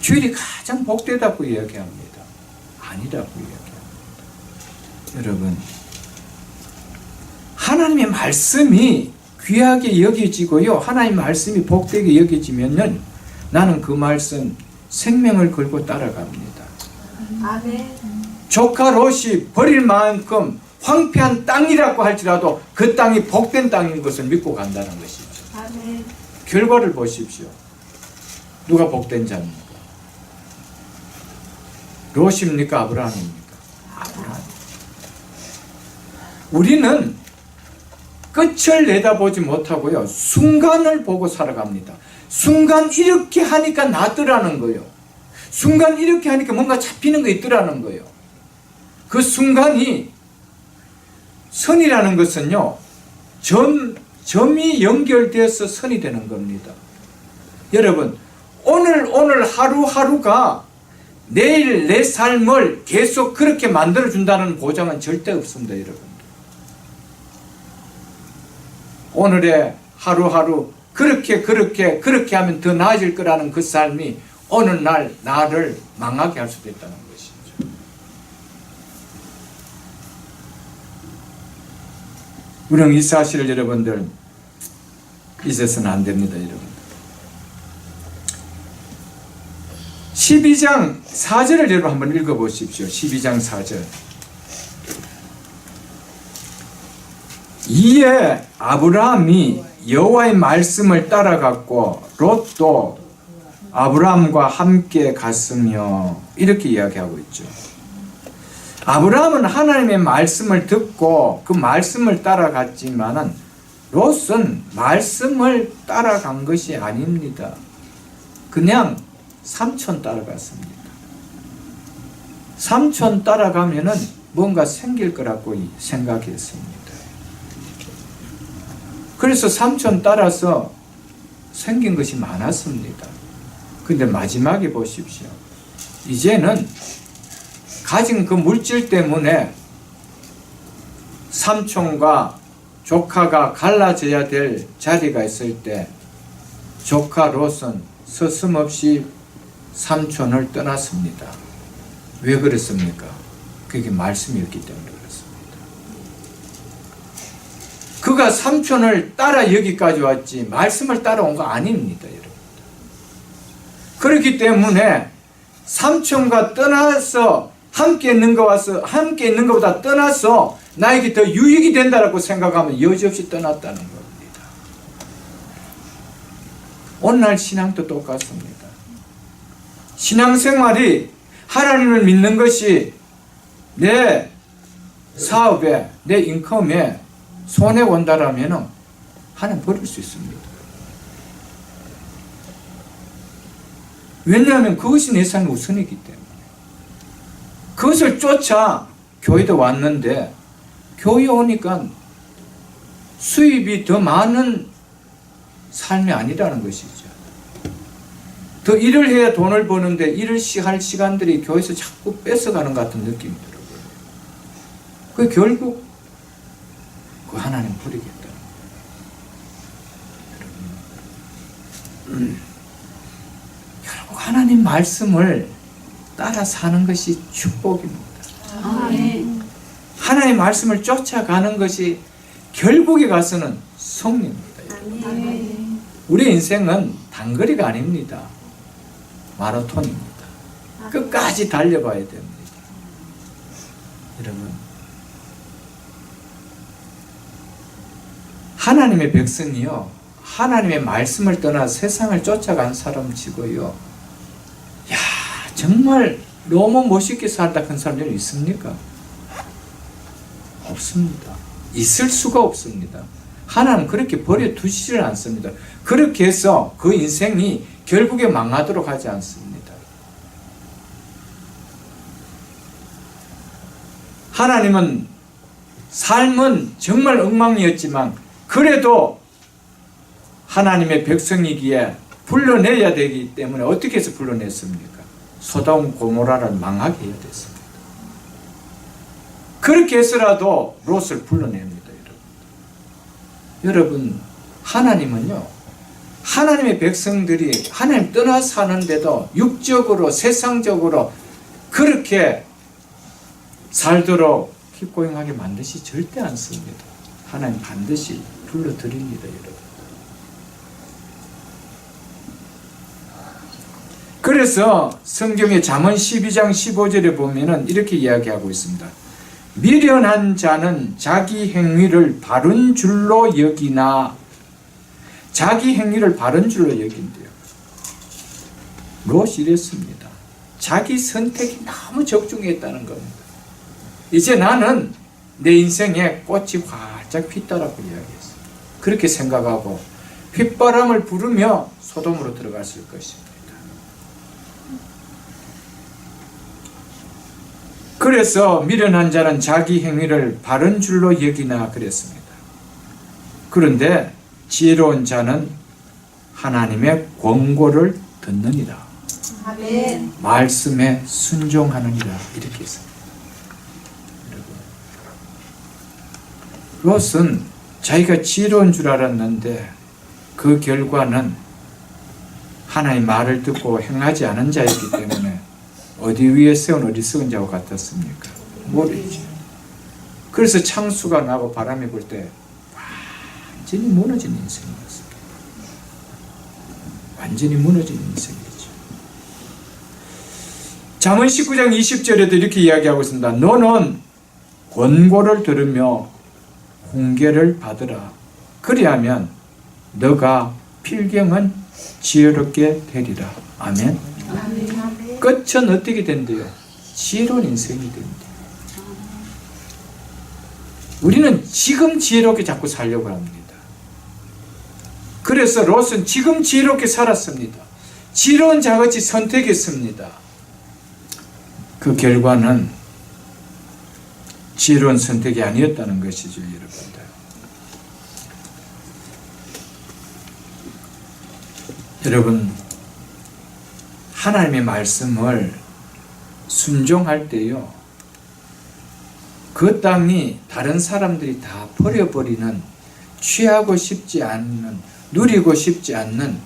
[SPEAKER 1] 주일이 가장 복되다고 이야기합니다. 아니라고 이야기합니다. 여러분, 하나님의 말씀이 귀하게 여겨지고요, 하나님의 말씀이 복되게 여겨지면은 나는 그 말씀 생명을 걸고 따라갑니다.
[SPEAKER 2] 아멘.
[SPEAKER 1] 조카 롯이 버릴 만큼 황폐한 땅이라고 할지라도 그 땅이 복된 땅인 것을 믿고 간다는 것이죠.
[SPEAKER 2] 아멘.
[SPEAKER 1] 결과를 보십시오. 누가 복된 자입니까? 롯입니까? 아브라함입니까? 아브라함. 우리는 끝을 내다보지 못하고요. 순간을 보고 살아갑니다. 순간 이렇게 하니까 낫더라는 거예요. 순간 이렇게 하니까 뭔가 잡히는 거 있더라는 거예요. 그 순간이 선이라는 것은요. 점이 연결되어서 선이 되는 겁니다. 여러분, 오늘 하루하루가 내일 내 삶을 계속 그렇게 만들어준다는 보장은 절대 없습니다, 여러분. 오늘의 하루하루 그렇게 하면 더 나아질 거라는 그 삶이 어느 날 나를 망하게 할 수도 있다는 것이죠. 우리는 이 사실을 여러분들 잊어서는 안 됩니다, 여러분. 12장 4절을 여러분 한번 읽어보십시오. 12장 4절. 이에 아브라함이 여호와의 말씀을 따라갔고 롯도 아브라함과 함께 갔으며 이렇게 이야기하고 있죠. 아브라함은 하나님의 말씀을 듣고 그 말씀을 따라갔지만은 롯은 말씀을 따라간 것이 아닙니다. 그냥 삼촌 따라갔습니다. 삼촌 따라가면은 뭔가 생길 거라고 생각했습니다. 그래서 삼촌 따라서 생긴 것이 많았습니다. 근데 마지막에 보십시오. 이제는 가진 그 물질 때문에 삼촌과 조카가 갈라져야 될 자리가 있을 때 조카 롯은 서슴없이 삼촌을 떠났습니다. 왜 그랬습니까? 그게 말씀이었기 때문에 그렇습니다. 그가 삼촌을 따라 여기까지 왔지 말씀을 따라온 거 아닙니다, 여러분. 그렇기 때문에 삼촌과 떠나서 함께 있는 것보다 떠나서 나에게 더 유익이 된다라고 생각하면 여지없이 떠났다는 겁니다. 오늘날 신앙도 똑같습니다. 신앙생활이 하나님을 믿는 것이 내 사업에, 내 인컴에 손해 온다라면 하나님 버릴 수 있습니다. 왜냐하면 그것이 내 삶의 우선이기 때문에. 그것을 쫓아 교회도 왔는데 교회 오니까 수입이 더 많은 삶이 아니라는 것이죠. 더 일을 해야 돈을 버는데 일을 할 시간들이 교회에서 자꾸 뺏어가는 것 같은 느낌이 들어요. 그 결국 그 하나님 버리겠다. 결국 하나님 말씀을 따라 사는 것이 축복입니다.
[SPEAKER 2] 아멘.
[SPEAKER 1] 하나님 말씀을 쫓아가는 것이 결국에 가서는 승리입니다.
[SPEAKER 2] 아멘.
[SPEAKER 1] 우리 인생은 단거리가 아닙니다. 마라톤입니다. 끝까지 달려봐야 됩니다. 여러분, 하나님의 백성이요, 하나님의 말씀을 떠나 세상을 쫓아간 사람치고요, 야, 정말 너무 멋있게 살다 큰 사람들이 있습니까? 없습니다. 있을 수가 없습니다. 하나님 그렇게 버려두시질 않습니다. 그렇게 해서 그 인생이 결국에 망하도록 하지 않습니다. 하나님은 삶은 정말 엉망이었지만 그래도 하나님의 백성이기에 불러내야 되기 때문에 어떻게 해서 불러냈습니까? 소돔 고모라를 망하게 해야 됐습니다. 그렇게 해서라도 롯을 불러냅니다. 여러분, 하나님은요, 하나님의 백성들이 하나님 떠나 사는데도 육적으로 세상적으로 그렇게 살도록 기꺼잉하게 만드시 절대 않습니다. 하나님 반드시 불러드립니다, 여러분. 그래서 성경의 잠언 12장 15절에 보면은 이렇게 이야기하고 있습니다. 미련한 자는 자기 행위를 바른 줄로 여기나, 자기 행위를 바른 줄로 여긴대요. 롯이 이랬습니다. 자기 선택이 너무 적중했다는 겁니다. 이제 나는 내 인생에 꽃이 활짝 피었다라고 이야기했어요. 그렇게 생각하고 휘바람을 부르며 소돔으로 들어갔을 것입니다. 그래서 미련한 자는 자기 행위를 바른 줄로 여기나 그랬습니다. 그런데 지혜로운 자는 하나님의 권고를 듣느니라.
[SPEAKER 2] 아멘.
[SPEAKER 1] 말씀에 순종하느니라. 이렇게 했습니다. 롯은 자기가 지혜로운 줄 알았는데 그 결과는 하나님의 말을 듣고 행하지 않은 자였기 때문에 어디 위에 세운 어리석은 자와 같았습니까? 모르죠. 그래서 창수가 나고 바람이 불 때 완전히 무너진 인생이었습니다. 완전히 무너진 인생이죠. 잠언 19장 20절에도 이렇게 이야기하고 있습니다. 너는 권고를 들으며 훈계를 받으라. 그리하면 너가 필경은 지혜롭게 되리라. 아멘.
[SPEAKER 2] 아멘.
[SPEAKER 1] 끝은 어떻게 된대요? 지혜로운 인생이 된대요. 우리는 지금 지혜롭게 자꾸 살려고 합니다. 그래서 롯은 지금 지혜롭게 살았습니다. 지혜로운 자같이 선택했습니다. 그 결과는 지혜로운 선택이 아니었다는 것이죠, 여러분들. 여러분, 하나님의 말씀을 순종할 때요, 그 땅이 다른 사람들이 다 버려버리는, 취하고 싶지 않는, 누리고 싶지 않는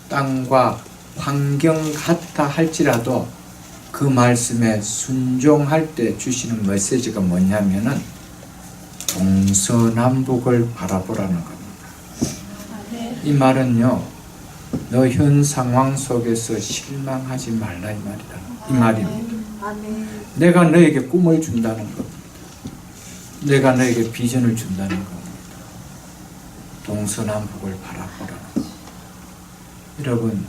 [SPEAKER 1] 땅과 환경 같아 할지라도 그 말씀에 순종할 때 주시는 메시지가 뭐냐면은 동서남북을 바라보라는 겁니다. 이 말은요, 너 현 상황 속에서 실망하지 말라 이 말입니다. 내가 너에게 꿈을 준다는 겁니다. 내가 너에게 비전을 준다는 겁니다. 동서남북을 바라보라는 겁니다. 여러분,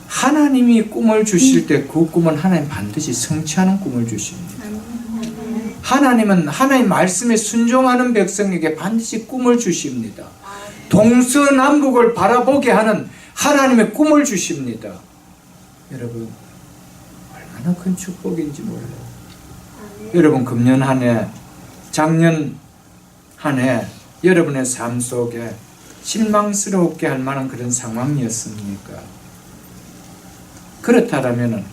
[SPEAKER 1] 하나님이 꿈을 주실 때 그 꿈은 하나님 반드시 성취하는 꿈을 주십니다. 하나님은 하나님 말씀에 순종하는 백성에게 반드시 꿈을 주십니다. 동서남북을 바라보게 하는 하나님의 꿈을 주십니다. 여러분, 얼마나 큰 축복인지 몰라요. 여러분, 금년 한 해, 작년 한 해 여러분의 삶 속에 실망스럽게 할 만한 그런 상황이었습니까? 그렇다면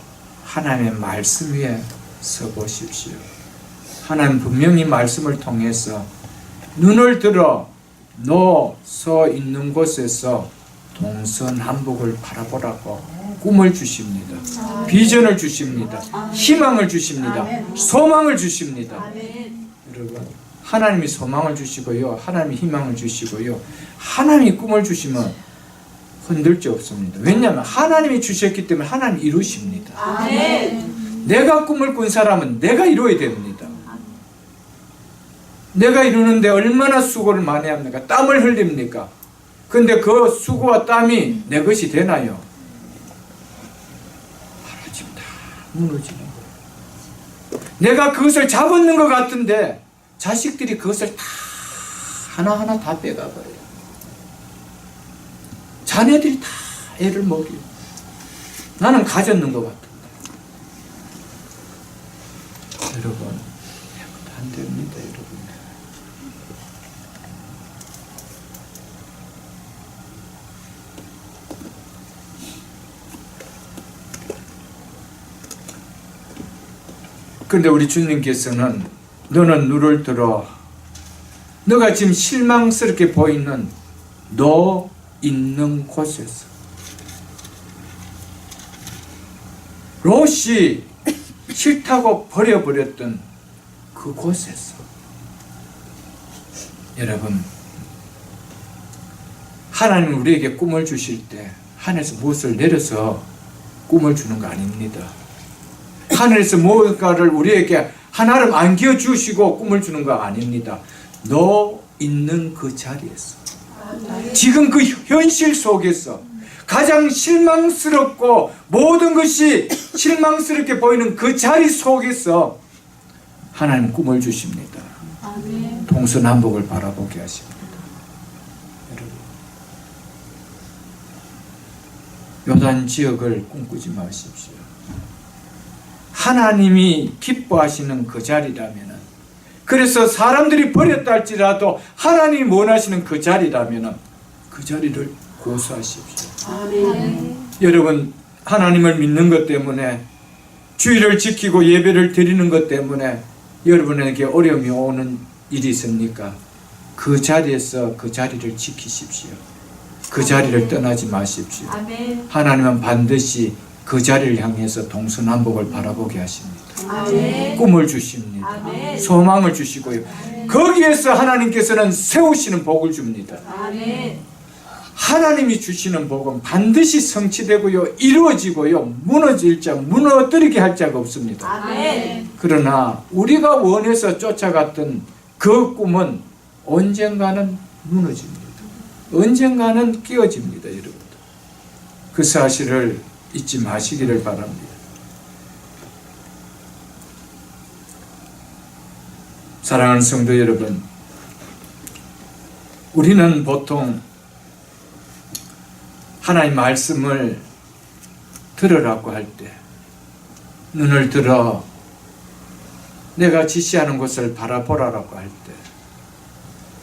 [SPEAKER 1] 하나님의 말씀 위에 서보십시오. 하나님 분명히 말씀을 통해서 눈을 들어 너 서 있는 곳에서 동서남북을 바라보라고 꿈을 주십니다. 비전을 주십니다. 희망을 주십니다. 소망을 주십니다. 여러분, 하나님이 소망을 주시고요, 하나님이 희망을 주시고요, 하나님이 꿈을 주시면 흔들 데 없습니다. 왜냐하면 하나님이 주셨기 때문에 하나님이 이루십니다.
[SPEAKER 2] 아멘.
[SPEAKER 1] 내가 꿈을 꾼 사람은 내가 이루어야 됩니다. 내가 이루는데 얼마나 수고를 많이 합니까? 땀을 흘립니까? 근데 그 수고와 땀이 내 것이 되나요? 하루아침에 다 무너지는 거예요. 내가 그것을 잡았는 것 같은데 자식들이 그것을 다 하나하나 다 빼가버려요. 자네들이 다 애를 먹여요. 나는 가졌는 것 같은데. 여러분, 안 됩니다, 여러분. 그런데 우리 주님께서는 너는 눈을 들어 너가 지금 실망스럽게 보이는 너 있는 곳에서 롯이 싫다고 버려버렸던 그곳에서 여러분, 하나님은 우리에게 꿈을 주실 때 하늘에서 무엇을 내려서 꿈을 주는 거 아닙니다. 하늘에서 무언가를 우리에게 하나를 안겨 주시고 꿈을 주는 거 아닙니다. 너 있는 그 자리에서, 지금 그 현실 속에서 가장 실망스럽고 모든 것이 실망스럽게 보이는 그 자리 속에서 하나님 꿈을 주십니다.
[SPEAKER 2] 아멘.
[SPEAKER 1] 동서남북을 바라보게 하십니다. 여러분, 요단 지역을 꿈꾸지 마십시오. 하나님이 기뻐하시는 그 자리라면, 그래서 사람들이 버렸다 할지라도 하나님이 원하시는 그 자리라면 그 자리를 고수하십시오.
[SPEAKER 2] 아멘.
[SPEAKER 1] 여러분, 하나님을 믿는 것 때문에, 주의를 지키고 예배를 드리는 것 때문에 여러분에게 어려움이 오는 일이 있습니까? 그 자리에서 그 자리를 지키십시오. 그 자리를 떠나지 마십시오.
[SPEAKER 2] 아멘.
[SPEAKER 1] 하나님은 반드시 그 자리를 향해서 동서남북을 바라보게 하십니다.
[SPEAKER 2] 아멘.
[SPEAKER 1] 꿈을 주십니다.
[SPEAKER 2] 아멘.
[SPEAKER 1] 소망을 주시고요. 거기에서 하나님께서는 세우시는 복을 줍니다.
[SPEAKER 2] 아멘.
[SPEAKER 1] 하나님이 주시는 복은 반드시 성취되고요, 이루어지고요, 무너질 자, 무너뜨리게 할 자가 없습니다.
[SPEAKER 2] 아멘.
[SPEAKER 1] 그러나 우리가 원해서 쫓아갔던 그 꿈은 언젠가는 무너집니다. 언젠가는 깨어집니다, 여러분. 그 사실을 잊지 마시기를 바랍니다. 사랑하는 성도 여러분, 우리는 보통 하나님 말씀을 들으라고 할 때, 눈을 들어 내가 지시하는 것을 바라보라라고 할 때,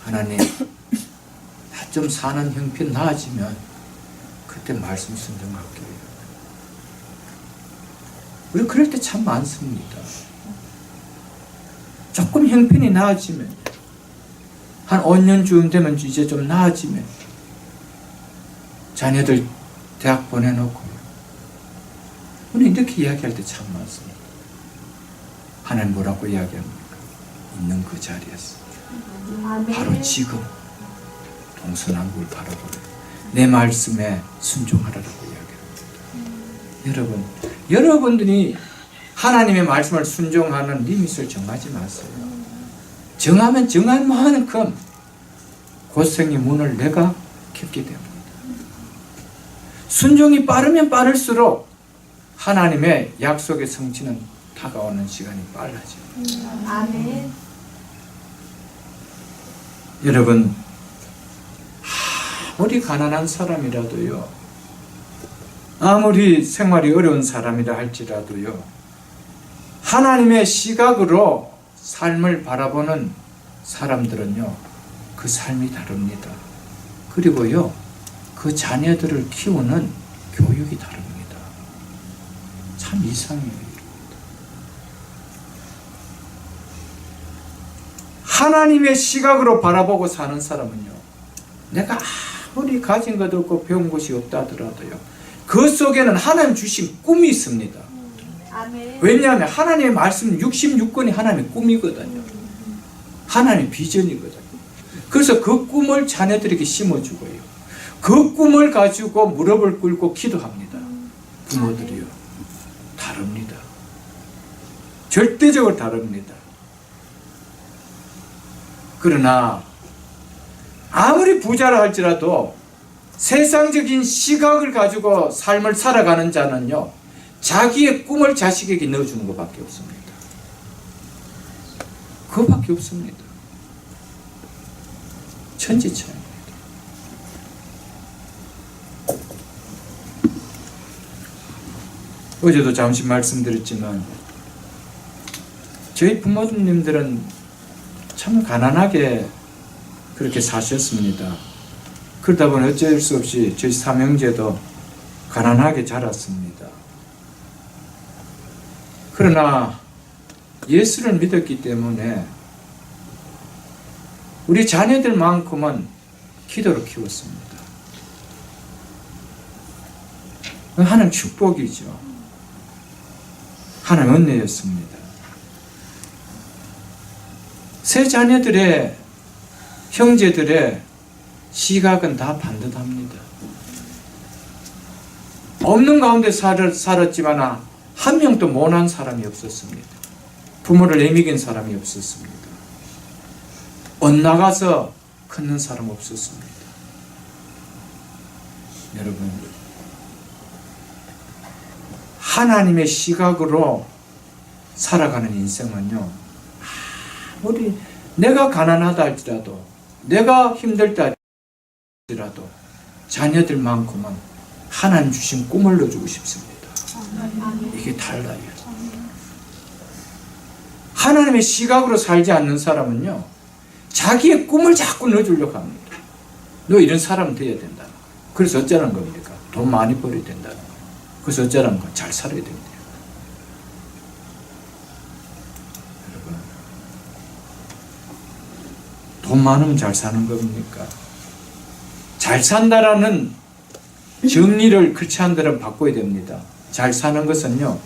[SPEAKER 1] 하나님 나 좀 사는 형편 나아지면 그때 말씀 순종할게요. 우리 그럴 때 참 많습니다. 조금 형편이 나아지면, 한 5년쯤 되면 이제 좀 나아지면 자녀들 대학 보내놓고, 우리 이렇게 이야기할 때 참 많습니다. 하나님 뭐라고 이야기합니까? 있는 그 자리에서
[SPEAKER 2] 아멘.
[SPEAKER 1] 바로 지금 동서남북을 바라보래, 내 말씀에 순종하라고 이야기합니다. 여러분, 여러분들이 하나님의 말씀을 순종하는 리밋을 정하지 마세요. 정하면 정할 만큼 고생의 문을 내가 켜게 됩니다. 순종이 빠르면 빠를수록 하나님의 약속의 성취는 다가오는 시간이 빨라져요.
[SPEAKER 2] 아멘.
[SPEAKER 1] 여러분, 아무리 가난한 사람이라도요, 아무리 생활이 어려운 사람이라 할지라도요, 하나님의 시각으로 삶을 바라보는 사람들은요, 그 삶이 다릅니다. 그리고요, 그 자녀들을 키우는 교육이 다릅니다. 참 이상해요. 하나님의 시각으로 바라보고 사는 사람은요, 내가 아무리 가진 것 없고 배운 것이 없다 하더라도요, 그 속에는 하나님 주신 꿈이 있습니다.
[SPEAKER 2] 아멘.
[SPEAKER 1] 왜냐하면 하나님의 말씀 66권이 하나님의 꿈이거든요. 하나님의 비전이거든요. 그래서 그 꿈을 자녀들에게 심어주고요, 그 꿈을 가지고 무릎을 꿇고 기도합니다. 부모들이요, 다릅니다. 절대적으로 다릅니다. 그러나 아무리 부자라 할지라도 세상적인 시각을 가지고 삶을 살아가는 자는요, 자기의 꿈을 자식에게 넣어주는 것밖에 없습니다. 그것밖에 없습니다. 천지차입니다. 어제도 잠시 말씀드렸지만, 저희 부모님들은 참 가난하게 그렇게 사셨습니다. 그러다 보니 어쩔 수 없이 저희 삼형제도 가난하게 자랐습니다. 그러나 예수를 믿었기 때문에 우리 자녀들만큼은 기도로 키웠습니다. 하나님 축복이죠. 하나님 은혜였습니다. 세 자녀들의, 형제들의 시각은 다 반듯합니다. 없는 가운데 살았지만 한 명도 못난 사람이 없었습니다. 부모를 애미긴 사람이 없었습니다. 엇나가서 걷는 사람 없었습니다. 여러분, 하나님의 시각으로 살아가는 인생은요, 아무리 내가 가난하다 할지라도 내가 힘들다 할지라도 자녀들만큼은 하나님 주신 꿈을 넣어주고 싶습니다. 이게 달라요. 하나님의 시각으로 살지 않는 사람은요, 자기의 꿈을 자꾸 넣어주려고 합니다. 너 이런 사람 되어야 된다. 그래서 어쩌라는 겁니까? 돈 많이 벌어야 된다는 거예요. 그래서 어쩌라는 거예요? 잘 살아야 됩니다. 여러분, 돈 많으면 잘 사는 겁니까? 잘 산다라는 정리를 크리스찬 들은 바꿔야 됩니다. 잘 사는 것은요,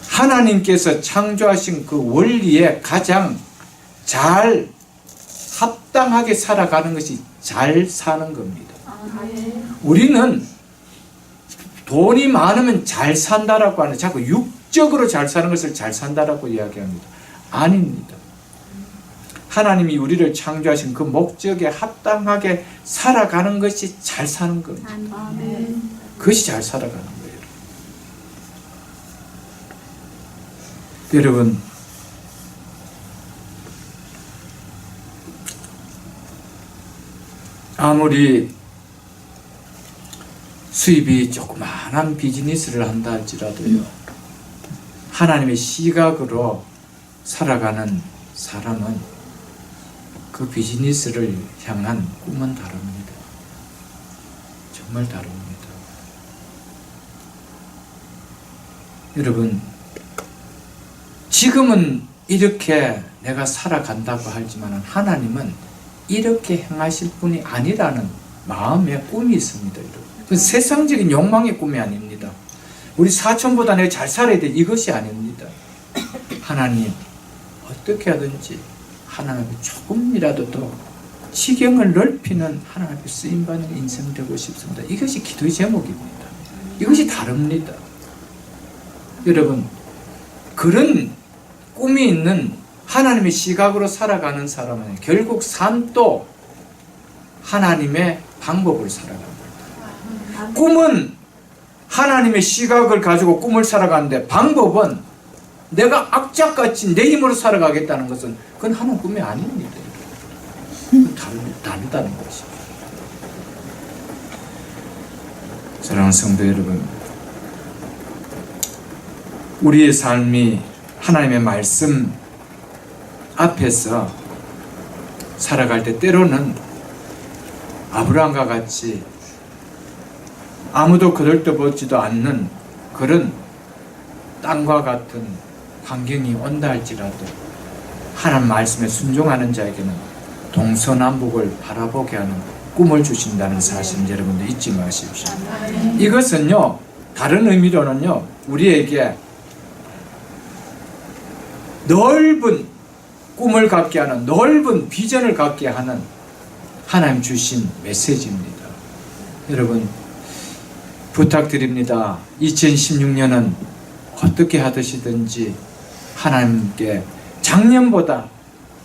[SPEAKER 1] 하나님께서 창조하신 그 원리에 가장 잘 합당하게 살아가는 것이 잘 사는 겁니다. 우리는 돈이 많으면 잘 산다라고 하는, 자꾸 육적으로 잘 사는 것을 잘 산다라고 이야기합니다. 아닙니다. 하나님이 우리를 창조하신 그 목적에 합당하게 살아가는 것이 잘 사는 겁니다. 그것이 잘 살아가는 거예요. 여러분, 아무리 수입이 조그마한 비즈니스를 한다 할지라도요, 하나님의 시각으로 살아가는 사람은 그 비즈니스를 향한 꿈은 다릅니다. 정말 다릅니다. 여러분, 지금은 이렇게 내가 살아간다고 하지만 하나님은 이렇게 행하실 분이 아니라는 마음의 꿈이 있습니다. 여러분. 그 세상적인 욕망의 꿈이 아닙니다. 우리 사촌보다 내가 잘 살아야 돼, 이것이 아닙니다. 하나님 어떻게 하든지 하나님 조금이라도 더 지경을 넓히는 하나님 앞에 쓰임받는 인생 되고 싶습니다. 이것이 기도의 제목입니다. 이것이 다릅니다. 여러분, 그런 꿈이 있는 하나님의 시각으로 살아가는 사람은 결국 삶도 하나님의 방법을 살아갑니다. 꿈은 하나님의 시각을 가지고 꿈을 살아가는데, 방법은 내가 악착같이 내 힘으로 살아가겠다는 것은 그건 하나님 꿈이 아닙니다. 그건 다르다는 것이죠. 사랑하는 성도 여러분, 우리의 삶이 하나님의 말씀 앞에서 살아갈 때 때로는 아브라함과 같이 아무도 거들떠보지도 않는 그런 땅과 같은 환경이 온다 할지라도 하나님 말씀에 순종하는 자에게는 동서남북을 바라보게 하는 꿈을 주신다는 사실 여러분들 잊지 마십시오. 이것은요, 다른 의미로는요, 우리에게 넓은 꿈을 갖게 하는, 넓은 비전을 갖게 하는 하나님 주신 메시지입니다. 여러분, 부탁드립니다. 2016년은 어떻게 하듯이든지 하나님께 작년보다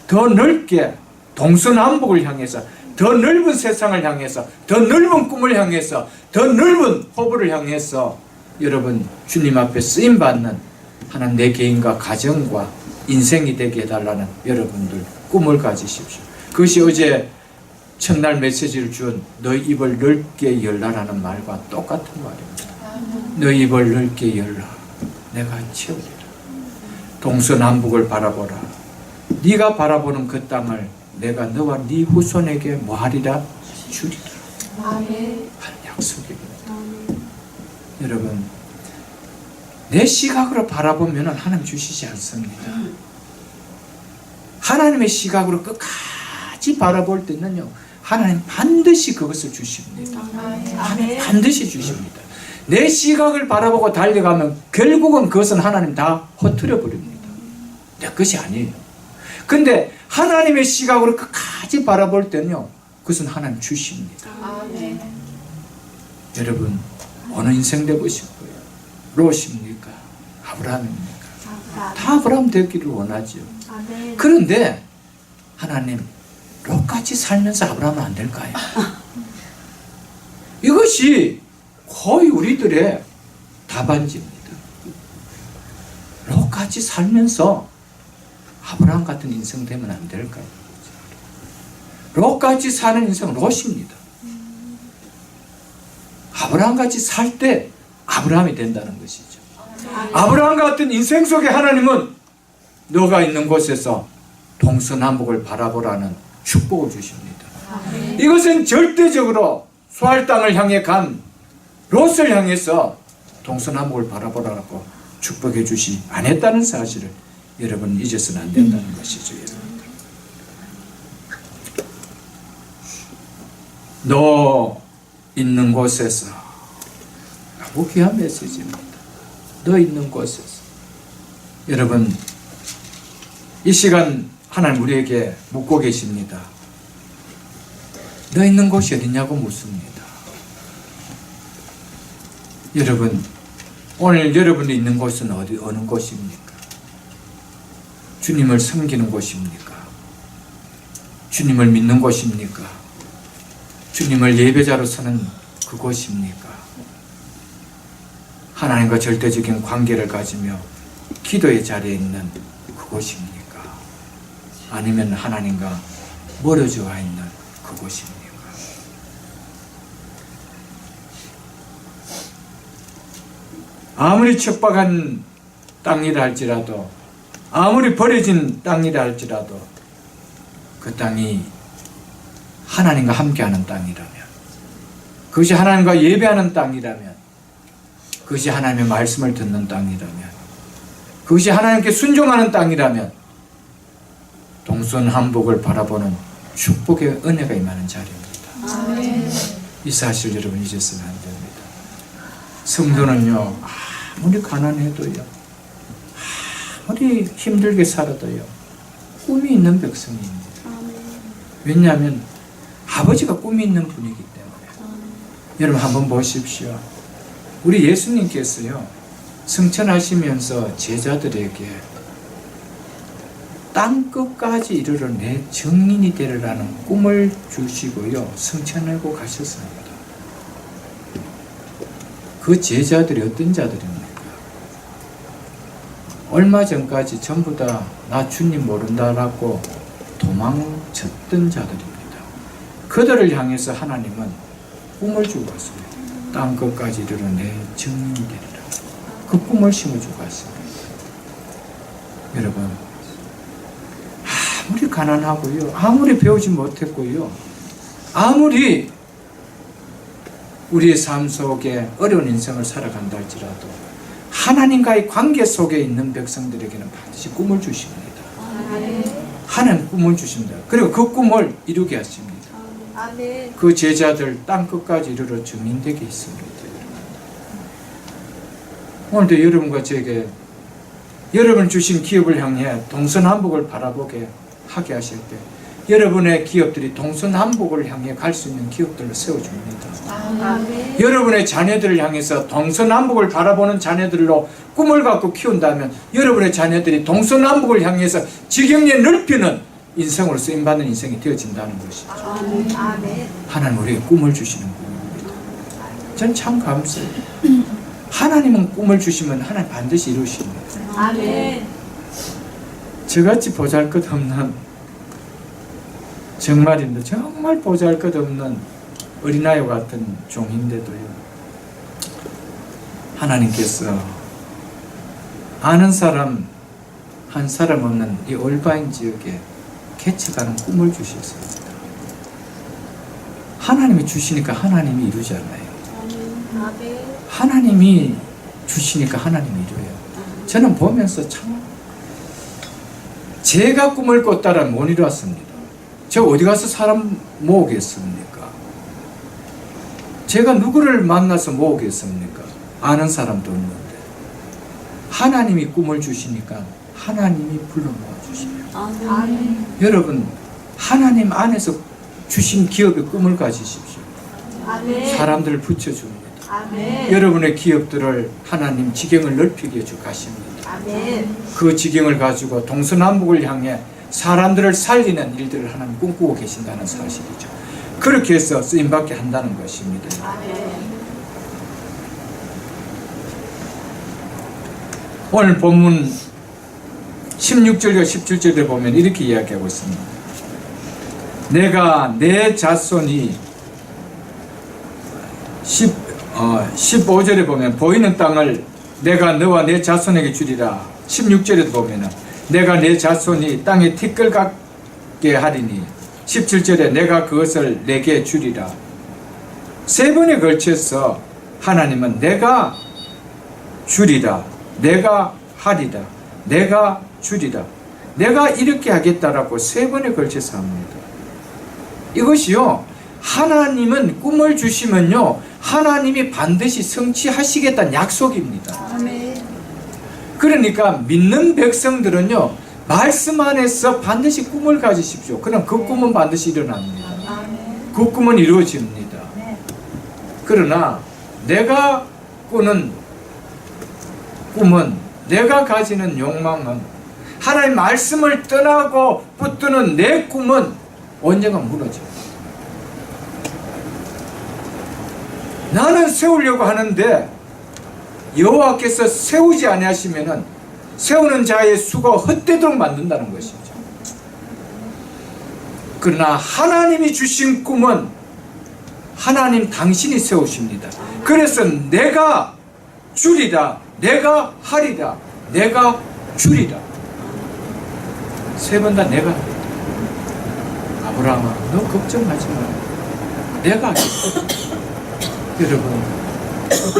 [SPEAKER 1] 더 넓게 동서남북을 향해서, 더 넓은 세상을 향해서, 더 넓은 꿈을 향해서, 더 넓은 포부를 향해서 여러분 주님 앞에 쓰임받는 하나님 내 개인과 가정과 인생이 되게 해달라는 여러분들 꿈을 가지십시오. 그것이 어제 첫날 메시지를 준 너희 입을 넓게 열라라는 말과 똑같은 말입니다. 너희 입을 넓게 열라. 내가 채우리라. 동서남북을 바라보라. 네가 바라보는 그 땅을 내가 너와 네 후손에게 뭐하리라? 주리라. 하는 약속입니다. 여러분, 내 시각으로 바라보면 하나님 주시지 않습니다. 하나님의 시각으로 끝까지 바라볼 때는요, 하나님 반드시 그것을 주십니다. 하나님 반드시 주십니다. 내 시각을 바라보고 달려가면 결국은 그것은 하나님 다 허투려 버립니다. 내 것이 아니에요. 근데 하나님의 시각으로 끝까지 바라볼 때는요, 그것은 하나님 주십니다. 여러분, 어느 인생 되고 싶어요? 롯입니까? 아브라함입니까? 다 아브라함 되기를 원하죠. 그런데 하나님, 롯같이 살면서 아브라함은 안 될까요? 이것이 거의 우리들의 답안지입니다. 롯같이 살면서 아브라함 같은 인생 되면 안 될까요? 롯같이 사는 인생은 롯입니다. 아브라함 같이 살 때 아브라함이 된다는 것이죠. 아브라함 같은 인생 속에 하나님은 너가 있는 곳에서 동서남북을 바라보라는 축복을 주십니다. 이것은 절대적으로 수할 땅을 향해 간 롯을 향해서 동서남북을 바라보라고 축복해 주시 안 했다는 사실을 여러분 잊어서는 안 된다는 것이죠. 여러분들. 너 있는 곳에서 아주 귀한 메시지입니다. 너 있는 곳에서 여러분 이 시간 하나님 우리에게 묻고 계십니다. 너 있는 곳이 어디냐고 묻습니다. 여러분 오늘 여러분이 있는 곳은 어느 곳입니까? 주님을 섬기는 곳입니까? 주님을 믿는 곳입니까? 주님을 예배자로 서는 그곳입니까? 하나님과 절대적인 관계를 가지며 기도의 자리에 있는 그곳입니까? 아니면 하나님과 멀어져 와 있는 그곳입니까? 아무리 척박한 땅이라 할지라도 아무리 버려진 땅이라 할지라도 그 땅이 하나님과 함께하는 땅이라면 그것이 하나님과 예배하는 땅이라면 그것이 하나님의 말씀을 듣는 땅이라면 그것이 하나님께 순종하는 땅이라면 동서남북을 바라보는 축복의 은혜가 임하는 자리입니다.
[SPEAKER 2] 아멘.
[SPEAKER 1] 이 사실 여러분 잊어서는 안 됩니다. 성도는요 아무리 가난해도요 아무리 힘들게 살아도요 꿈이 있는 백성입니다. 왜냐하면 아버지가 꿈이 있는 분이기 때문에. 여러분 한번 보십시오. 우리 예수님께서요 승천하시면서 제자들에게 땅끝까지 이르러 내 증인이 되리라는 꿈을 주시고요 승천하고 가셨습니다. 그 제자들이 어떤 자들입니까? 얼마 전까지 전부 다 나 주님 모른다라고 도망쳤던 자들입니다. 그들을 향해서 하나님은 꿈을 주고 갔습니다. 땅끝까지 이르러 내 증인이 되리라. 그 꿈을 심어주고 갔습니다. 여러분 아무리 가난하고요 아무리 배우지 못했고요 아무리 우리의 삶 속에 어려운 인생을 살아간다 할지라도 하나님과의 관계 속에 있는 백성들에게는 반드시 꿈을 주십니다. 하나님 꿈을 주십니다. 그리고 그 꿈을 이루게 하십니다.
[SPEAKER 2] 아멘.
[SPEAKER 1] 그 제자들 땅끝까지 이르러 증인되게 있습니다. 오늘도 여러분과 저에게 여러분 주신 기업을 향해 동서남북을 바라보게 하게 하실 때 여러분의 기업들이 동서남북을 향해 갈 수 있는 기업들을 세워줍니다.
[SPEAKER 2] 아멘.
[SPEAKER 1] 여러분의 자녀들을 향해서 동서남북을 바라보는 자녀들로 꿈을 갖고 키운다면 여러분의 자녀들이 동서남북을 향해서 지경에 넓히는 인생으로 쓰임받는 인생이 되어진다는 것이죠.
[SPEAKER 2] 아멘.
[SPEAKER 1] 하나님 우리에게 꿈을 주시는 분입니다. 전 참 감사해요. 하나님은 꿈을 주시면 하나님 반드시 이루십니다.
[SPEAKER 2] 아멘.
[SPEAKER 1] 저같이 보잘것없는 정말입니다. 정말 보잘것없는 어린아이와 같은 종인데도요 하나님께서 아는 사람 한 사람 없는 이 올바인 지역에 개척하는 꿈을 주셨습니다. 하나님이 주시니까 하나님이 이루잖아요.
[SPEAKER 2] 아멘.
[SPEAKER 1] 하나님이 주시니까 하나님이 이루어요. 저는 보면서 참 제가 꿈을 꿨다란 못 이루었습니다. 제가 어디 가서 사람 모으겠습니까? 제가 누구를 만나서 모으겠습니까? 아는 사람도 없는데 하나님이 꿈을 주시니까 하나님이 불러 모아주십니다.
[SPEAKER 2] 아멘.
[SPEAKER 1] 여러분 하나님 안에서 주신 기업의 꿈을 가지십시오.
[SPEAKER 2] 아멘.
[SPEAKER 1] 사람들을 붙여줍니다.
[SPEAKER 2] 아멘.
[SPEAKER 1] 여러분의 기업들을 하나님 지경을 넓히게 해주 가십니다.
[SPEAKER 2] 아멘.
[SPEAKER 1] 그 지경을 가지고 동서남북을 향해 사람들을 살리는 일들을 하나님 꿈꾸고 계신다는 사실이죠. 그렇게 해서 쓰임받게 한다는 것입니다.
[SPEAKER 2] 아멘.
[SPEAKER 1] 오늘 본문 16절과 17절에 보면 이렇게 이야기하고 있습니다. 내가 내 자손이 15절에 보면 보이는 땅을 내가 너와 내 자손에게 주리라. 16절에도 보면 내가 내 자손이 땅에 티끌 같게 하리니 17절에 내가 그것을 내게 주리라. 세 번에 걸쳐서 하나님은 내가 주리라, 내가 하리라, 내가 주리라, 내가 이렇게 하겠다라고 세 번에 걸쳐서 합니다. 이것이요, 하나님은 꿈을 주시면요 하나님이 반드시 성취하시겠다는 약속입니다.
[SPEAKER 2] 아멘.
[SPEAKER 1] 그러니까 믿는 백성들은요 말씀 안에서 반드시 꿈을 가지십시오. 그럼 그 꿈은 반드시 일어납니다.
[SPEAKER 2] 아멘.
[SPEAKER 1] 그 꿈은 이루어집니다.
[SPEAKER 2] 네.
[SPEAKER 1] 그러나 내가 꾸는 꿈은, 내가 가지는 욕망은, 하나님 말씀을 떠나고 붙드는 내 꿈은 언젠가 무너져요. 나는 세우려고 하는데 여호와께서 세우지 아니하시면은 세우는 자의 수가 헛되도록 만든다는 것이죠. 그러나 하나님이 주신 꿈은 하나님 당신이 세우십니다. 그래서 내가 주리라, 내가 하리라, 내가 주리라. 세 번 다 내가 하리라. 아브라함아, 너 걱정하지 마. 내가 하겠다.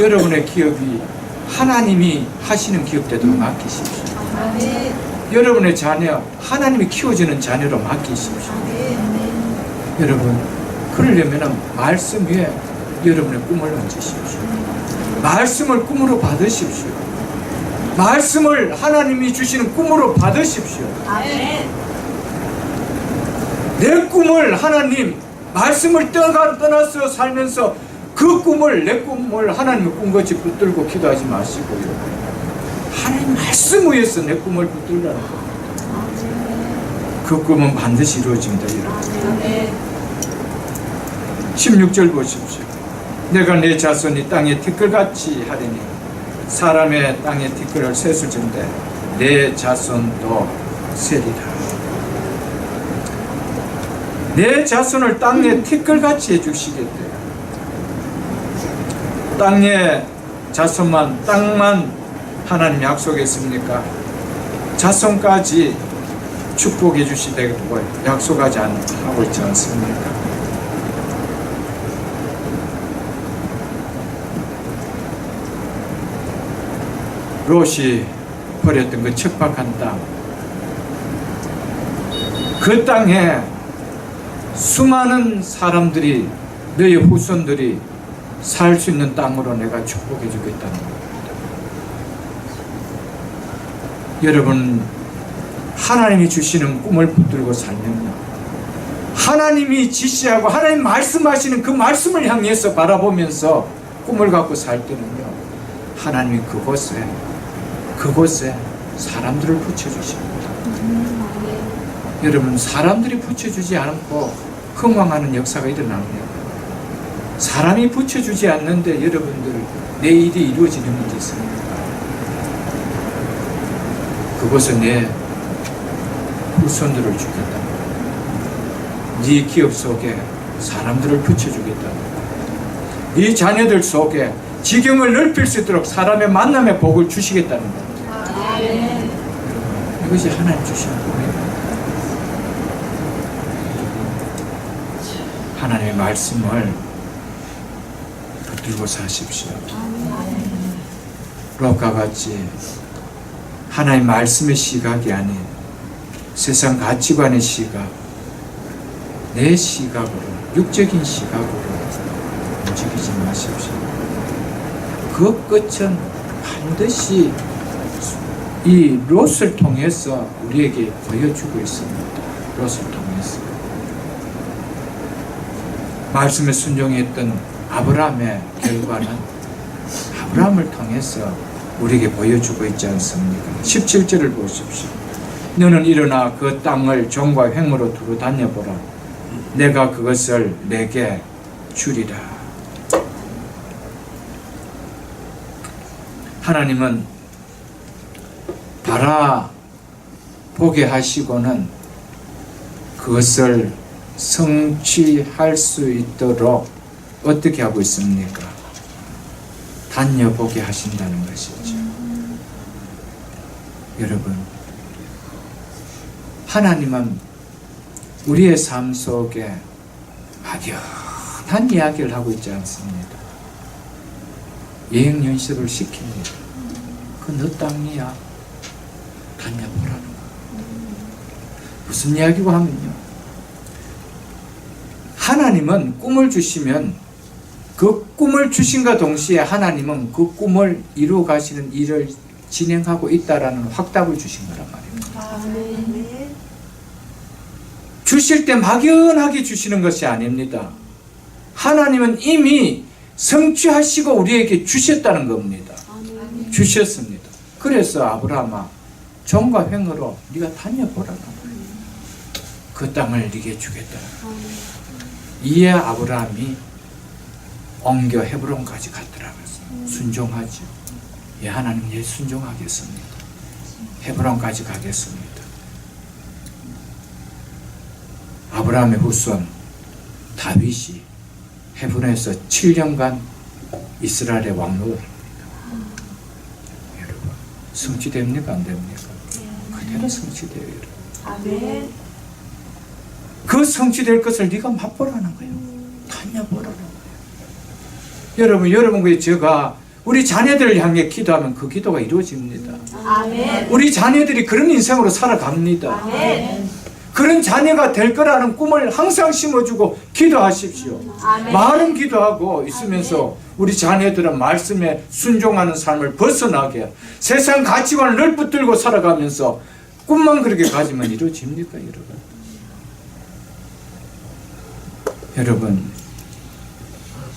[SPEAKER 1] 여러분의 기업이 하나님이 하시는 기업 되도록 맡기십시오.
[SPEAKER 2] 아멘.
[SPEAKER 1] 여러분의 자녀 하나님이 키워주는 자녀로 맡기십시오.
[SPEAKER 2] 아멘.
[SPEAKER 1] 여러분, 그러려면 말씀 위에 여러분의 꿈을 얹으십시오. 말씀을 꿈으로 받으십시오. 말씀을 하나님이 주시는 꿈으로 받으십시오.
[SPEAKER 2] 아멘.
[SPEAKER 1] 내 꿈을 하나님, 말씀을 떠나서 살면서 그 꿈을, 내 꿈을 하나님의 꿈같이 붙들고 기도하지 마시고요. 하나님 말씀 위에서 내 꿈을 붙들라는 거예요. 그 꿈은 반드시 이루어집니다. 여러분.
[SPEAKER 2] 아멘.
[SPEAKER 1] 16절 보십시오. 내가 내 자손이 땅에 티끌같이 하리니 사람의 땅에 티끌을 셋을 준대 내 자손도 세리라. 내 자손을 땅에 티끌같이 해주시겠대요. 땅의 자손만, 땅만 하나님 약속했습니까? 자손까지 축복해 주시다고 약속하지 하고 있지 않습니까? 롯이 버렸던 그 척박한 땅, 그 땅에 수많은 사람들이, 너의 후손들이 살 수 있는 땅으로 내가 축복해 주겠다는 겁니다. 여러분, 하나님이 주시는 꿈을 붙들고 살면요, 하나님이 지시하고 하나님 말씀하시는 그 말씀을 향해서 바라보면서 꿈을 갖고 살 때는요, 하나님이 그곳에 사람들을 붙여주십니다. 여러분, 사람들이 붙여주지 않고 흥황하는 역사가 일어납니다. 사람이 붙여주지 않는데 여러분들 내 일이 이루어지는 일이 있습니다. 그곳에 내 후손들을 주겠다. 네 기업 속에 사람들을 붙여주겠다. 네 자녀들 속에 지경을 넓힐 수 있도록 사람의 만남의 복을 주시겠다는 겁니다.
[SPEAKER 2] 아멘.
[SPEAKER 1] 이것이 하나님 주시는 꿈입니다. 하나님의 말씀을 붙들고 사십시오. 롯과 같이 하나님 말씀의 시각이 아닌 세상 가치관의 시각, 내 시각으로, 육적인 시각으로 움직이지 마십시오. 그 끝은 반드시 이 롯을 통해서 우리에게 보여주고 있습니다. 롯을 통해서 말씀에 순종했던 아브라함의 결과는 아브라함을 통해서 우리에게 보여주고 있지 않습니까? 17절을 보십시오. 너는 일어나 그 땅을 종과 횡으로 두루 다녀보라. 내가 그것을 내게 주리라. 하나님은 바라 보게 하시고는 그것을 성취할 수 있도록 어떻게 하고 있습니까? 다녀보게 하신다는 것이죠. 여러분, 하나님은 우리의 삶 속에 막연한 이야기를 하고 있지 않습니다. 예행 연습을 시킵니다. 그 너 땅이야. 다녀보라는 거. 무슨 이야기고 하면요, 하나님은 꿈을 주시면 그 꿈을 주신과 동시에 하나님은 그 꿈을 이루어 가시는 일을 진행하고 있다라는 확답을 주신 거란 말입니다.
[SPEAKER 2] 아멘.
[SPEAKER 1] 주실 때 막연하게 주시는 것이 아닙니다. 하나님은 이미 성취하시고 우리에게 주셨다는 겁니다. 주셨습니다. 그래서 아브라함아, 종과 횡으로 네가 다녀보라는 거예요. 그 땅을 네게 주겠다. 이에 아브라함이 옮겨 헤브론까지 갔더라고요. 순종하죠. 예, 하나님, 예, 순종하겠습니다. 헤브론까지 가겠습니다. 아브라함의 후손 다윗이 헤브론에서 7년간 이스라엘의 왕노를 합니다. 여러분, 성취됩니까? 안 됩니까? 그대로 성취돼요. 여러분.
[SPEAKER 2] 아멘.
[SPEAKER 1] 그 성취될 것을 네가 맛보라는 거예요. 다녀보라는 거예요. 여러분, 제가 우리 자녀들을 향해 기도하면 그 기도가 이루어집니다.
[SPEAKER 2] 아멘.
[SPEAKER 1] 우리 자녀들이 그런 인생으로 살아갑니다.
[SPEAKER 2] 아멘.
[SPEAKER 1] 그런 자녀가 될 거라는 꿈을 항상 심어주고 기도하십시오.
[SPEAKER 2] 아멘.
[SPEAKER 1] 말은 기도하고 있으면서 우리 자녀들은 말씀에 순종하는 삶을 벗어나게 세상 가치관을 늘 붙들고 살아가면서 꿈만 그렇게 가지면 이루어집니까, 여러분?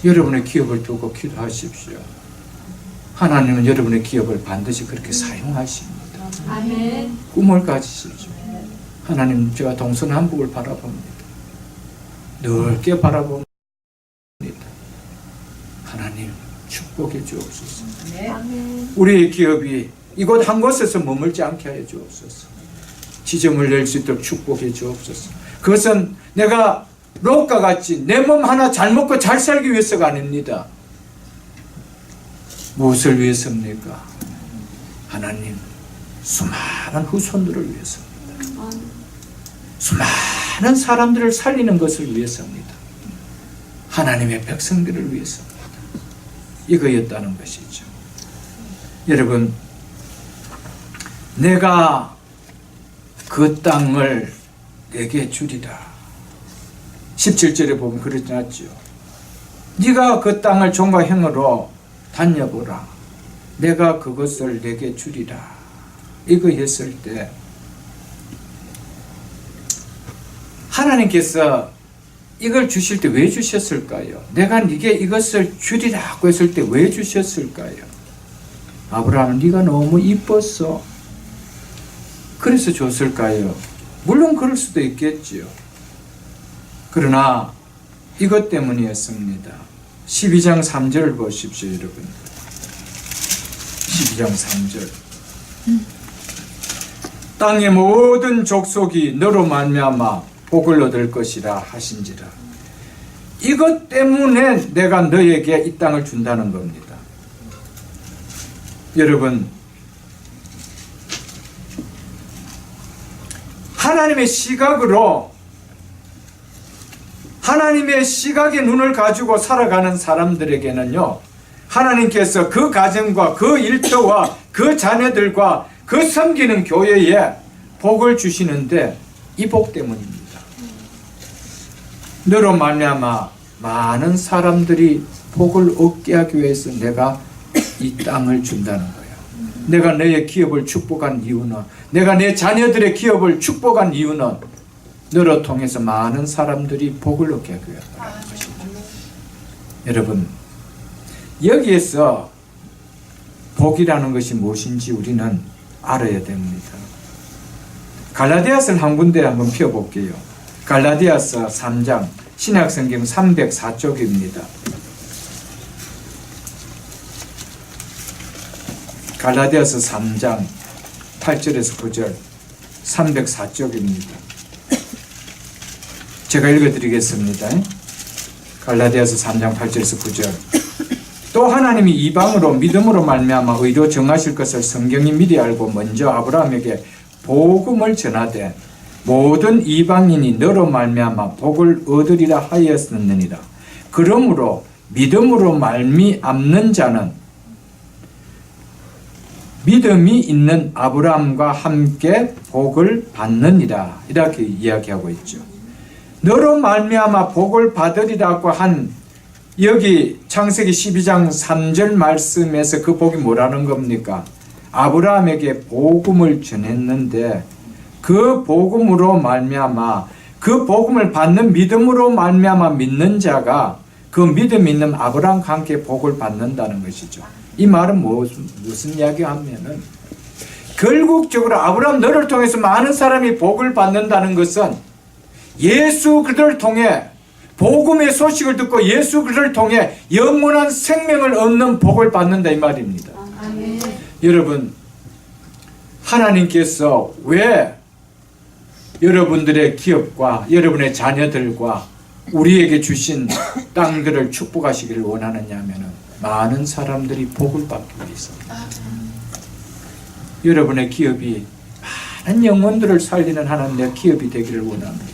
[SPEAKER 1] 여러분의 기업을 두고 기도하십시오. 하나님은 여러분의 기업을 반드시 그렇게 사용하십니다.
[SPEAKER 2] 아멘.
[SPEAKER 1] 꿈을 가지십시오. 하나님, 제가 동서남북을 바라봅니다. 넓게 바라봅니다. 하나님, 축복해 주옵소서.
[SPEAKER 2] 아멘.
[SPEAKER 1] 우리의 기업이 이곳 한 곳에서 머물지 않게 하여 주옵소서. 지점을 낼 수 있도록 축복해 주옵소서. 그것은 내가 롯과 같이 내 몸 하나 잘 먹고 잘 살기 위해서가 아닙니다. 무엇을 위해서입니까? 하나님, 수많은 후손들을 위해서입니다. 수많은 사람들을 살리는 것을 위해서입니다. 하나님의 백성들을 위해서입니다. 이거였다는 것이죠. 여러분, 내가 그 땅을 내게 주리라. 17절에 보면 그러지 않죠. 네가 그 땅을 종과 형으로 다녀보라. 내가 그것을 내게 주리라. 이거 했을 때 하나님께서 이걸 주실 때 왜 주셨을까요? 내가 네게 이것을 주리라고 했을 때 왜 주셨을까요? 아브라함은 네가 너무 이뻤어. 그래서 줬을까요? 물론 그럴 수도 있겠지요. 그러나 이것 때문이었습니다. 12장 3절을 보십시오, 여러분. 12장 3절. 땅의 모든 족속이 너로 말미암아 복을 얻을 것이라 하신지라. 이것 때문에 내가 너에게 이 땅을 준다는 겁니다. 여러분, 하나님의 시각으로, 하나님의 시각의 눈을 가지고 살아가는 사람들에게는요, 하나님께서 그 가정과 그 일터와 그 자녀들과 그 섬기는 교회에 복을 주시는데 이 복 때문입니다. 너로 말미암아 많은 사람들이 복을 얻게 하기 위해서 내가 이 땅을 준다는 거예요. 내가 너의 기업을 축복한 이유는, 내가 내 자녀들의 기업을 축복한 이유는 너로 통해서 많은 사람들이 복을 얻게 하기 위해서라는 것입니다. 여러분, 여기에서 복이라는 것이 무엇인지 우리는 알아야 됩니다. 갈라디아서를 한 군데 한번 펴볼게요. 갈라디아서 3장, 신약성경 304쪽입니다. 갈라디아서 3장 8절에서 9절. 304쪽입니다. 제가 읽어드리겠습니다. 갈라디아서 3장 8절에서 9절. 또 하나님이 이방으로 믿음으로 말미암아 의로 정하실 것을 성경이 미리 알고 먼저 아브라함에게 복음을 전하되 모든 이방인이 너로 말미암아 복을 얻으리라 하였느니라. 그러므로 믿음으로 말미암는 자는 믿음이 있는 아브라함과 함께 복을 받느니라. 이렇게 이야기하고 있죠. 너로 말미암아 복을 받으리라고 한 여기 창세기 12장 3절 말씀에서 그 복이 뭐라는 겁니까? 아브라함에게 복음을 전했는데 그 복음으로 말미암아 그 복음을 받는 믿음으로 말미암아 믿는 자가 그 믿음 있는 아브라함과 함께 복을 받는다는 것이죠. 이 말은 무슨 이야기하면은 결국적으로 아브라함 너를 통해서 많은 사람이 복을 받는다는 것은 예수 그리스도를 통해 복음의 소식을 듣고 예수 그리스도를 통해 영원한 생명을 얻는 복을 받는다 이 말입니다.
[SPEAKER 2] 아멘.
[SPEAKER 1] 여러분, 하나님께서 왜 여러분들의 기업과 여러분의 자녀들과 우리에게 주신 땅들을 축복하시기를 원하느냐 하면 많은 사람들이 복을 받기 위해서입니다. 여러분의 기업이 많은 영혼들을 살리는 하나님의 기업이 되기를 원합니다.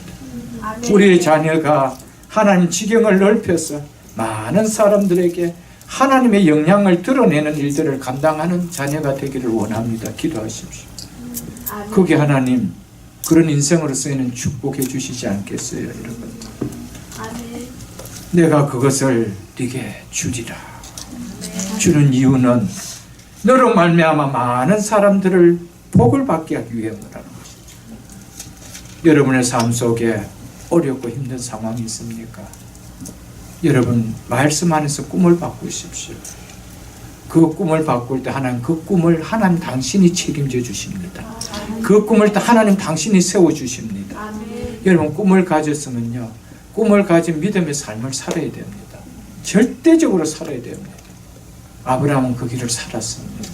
[SPEAKER 1] 우리의 자녀가 하나님 지경을 넓혀서 많은 사람들에게 하나님의 영향을 드러내는 일들을 감당하는 자녀가 되기를 원합니다. 기도하십시오. 그게 하나님 그런 인생으로 쓰이는 축복해 주시지 않겠어요, 여러분? 내가 그것을 네게 주리라. 주는 이유는 너로 말미암아 많은 사람들을 복을 받게 하기 위함이라는 것이죠. 여러분의 삶 속에 어렵고 힘든 상황이 있습니까? 여러분 말씀 안에서 꿈을 바꾸십시오. 그 꿈을 바꿀 때 하나님 그 꿈을 하나님 당신이 책임져 주십니다. 그 꿈을 하나님 당신이 세워 주십니다. 여러분 꿈을 가졌으면요 꿈을 가진 믿음의 삶을 살아야 됩니다. 절대적으로 살아야 됩니다. 아브라함은 그 길을 살았습니다.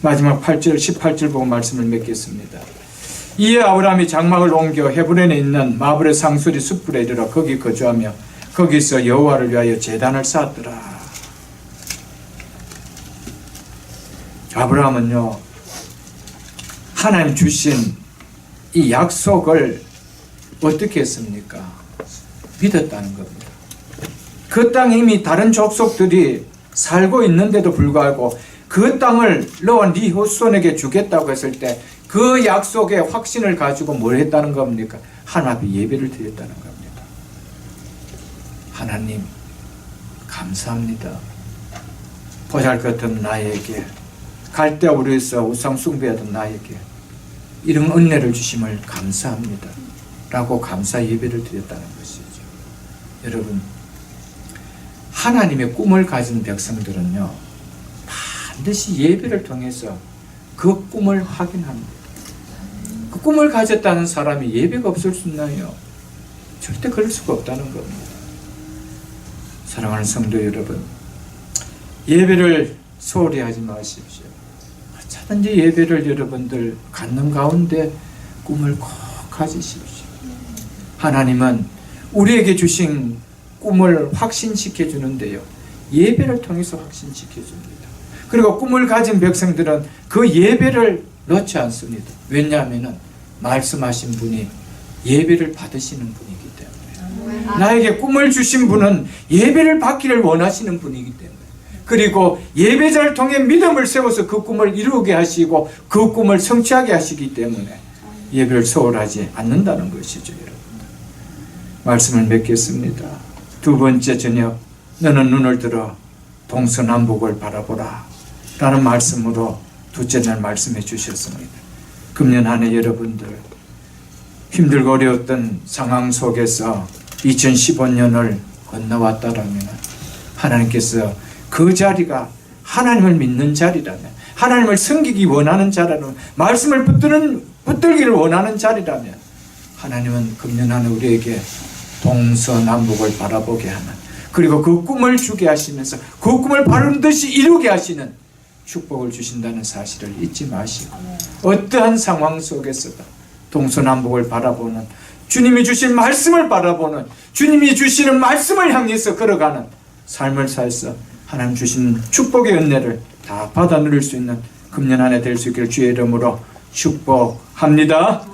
[SPEAKER 1] 마지막 8절 18절 보고 말씀을 맺겠습니다. 이에 아브라함이 장막을 옮겨 헤브론에 있는 마블의 상수리 숯불에 이르러 거기 거주하며 거기서 여호와를 위하여 제단을 쌓았더라. 아브라함은요 하나님 주신 이 약속을 어떻게 했습니까? 믿었다는 겁니다. 그 땅에 이미 다른 족속들이 살고 있는데도 불구하고 그 땅을 너와 네 후손에게 주겠다고 했을 때 그 약속의 확신을 가지고 뭘 했다는 겁니까? 하나님 앞에 예배를 드렸다는 겁니다. 하나님 감사합니다. 보잘것없는 나에게 갈대 우리에서 우상 숭배하던 나에게 이런 은혜를 주심을 감사합니다. 라고 감사 예배를 드렸다는 것이죠. 여러분 하나님의 꿈을 가진 백성들은요 반드시 예배를 통해서 그 꿈을 확인합니다. 그 꿈을 가졌다는 사람이 예배가 없을 수 있나요? 절대 그럴 수가 없다는 겁니다. 사랑하는 성도 여러분, 예배를 소홀히 하지 마십시오. 어쩌든지 예배를 여러분들 갖는 가운데 꿈을 꼭 가지십시오. 하나님은 우리에게 주신 꿈을 확신시켜 주는데요. 예배를 통해서 확신시켜 줍니다. 그리고 꿈을 가진 백성들은 그 예배를 놓지 않습니다. 왜냐하면 말씀하신 분이 예배를 받으시는 분이기 때문에 나에게 꿈을 주신 분은 예배를 받기를 원하시는 분이기 때문에 그리고 예배자를 통해 믿음을 세워서 그 꿈을 이루게 하시고 그 꿈을 성취하게 하시기 때문에 예배를 소홀하지 않는다는 것이죠. 여러분 말씀을 맺겠습니다. 두 번째 저녁 너는 눈을 들어 동서남북을 바라보라 라는 말씀으로 둘째 날 말씀해 주셨습니다. 금년 한 해 여러분들 힘들고 어려웠던 상황 속에서 2015년을 건너왔다라면 하나님께서 그 자리가 하나님을 믿는 자리라면 하나님을 섬기기 원하는 자라면 말씀을 붙들기를 원하는 자리라면 하나님은 금년 한 해 우리에게 동서남북을 바라보게 하는 그리고 그 꿈을 주게 하시면서 그 꿈을 바른 듯이 이루게 하시는 축복을 주신다는 사실을 잊지 마시고 어떠한 상황 속에서도 동서남북을 바라보는 주님이 주신 말씀을 바라보는 주님이 주시는 말씀을 향해서 걸어가는 삶을 살서 하나님 주신 축복의 은혜를 다 받아 누릴 수 있는 금년 한 해 될 수 있기를 주의 이름으로 축복합니다.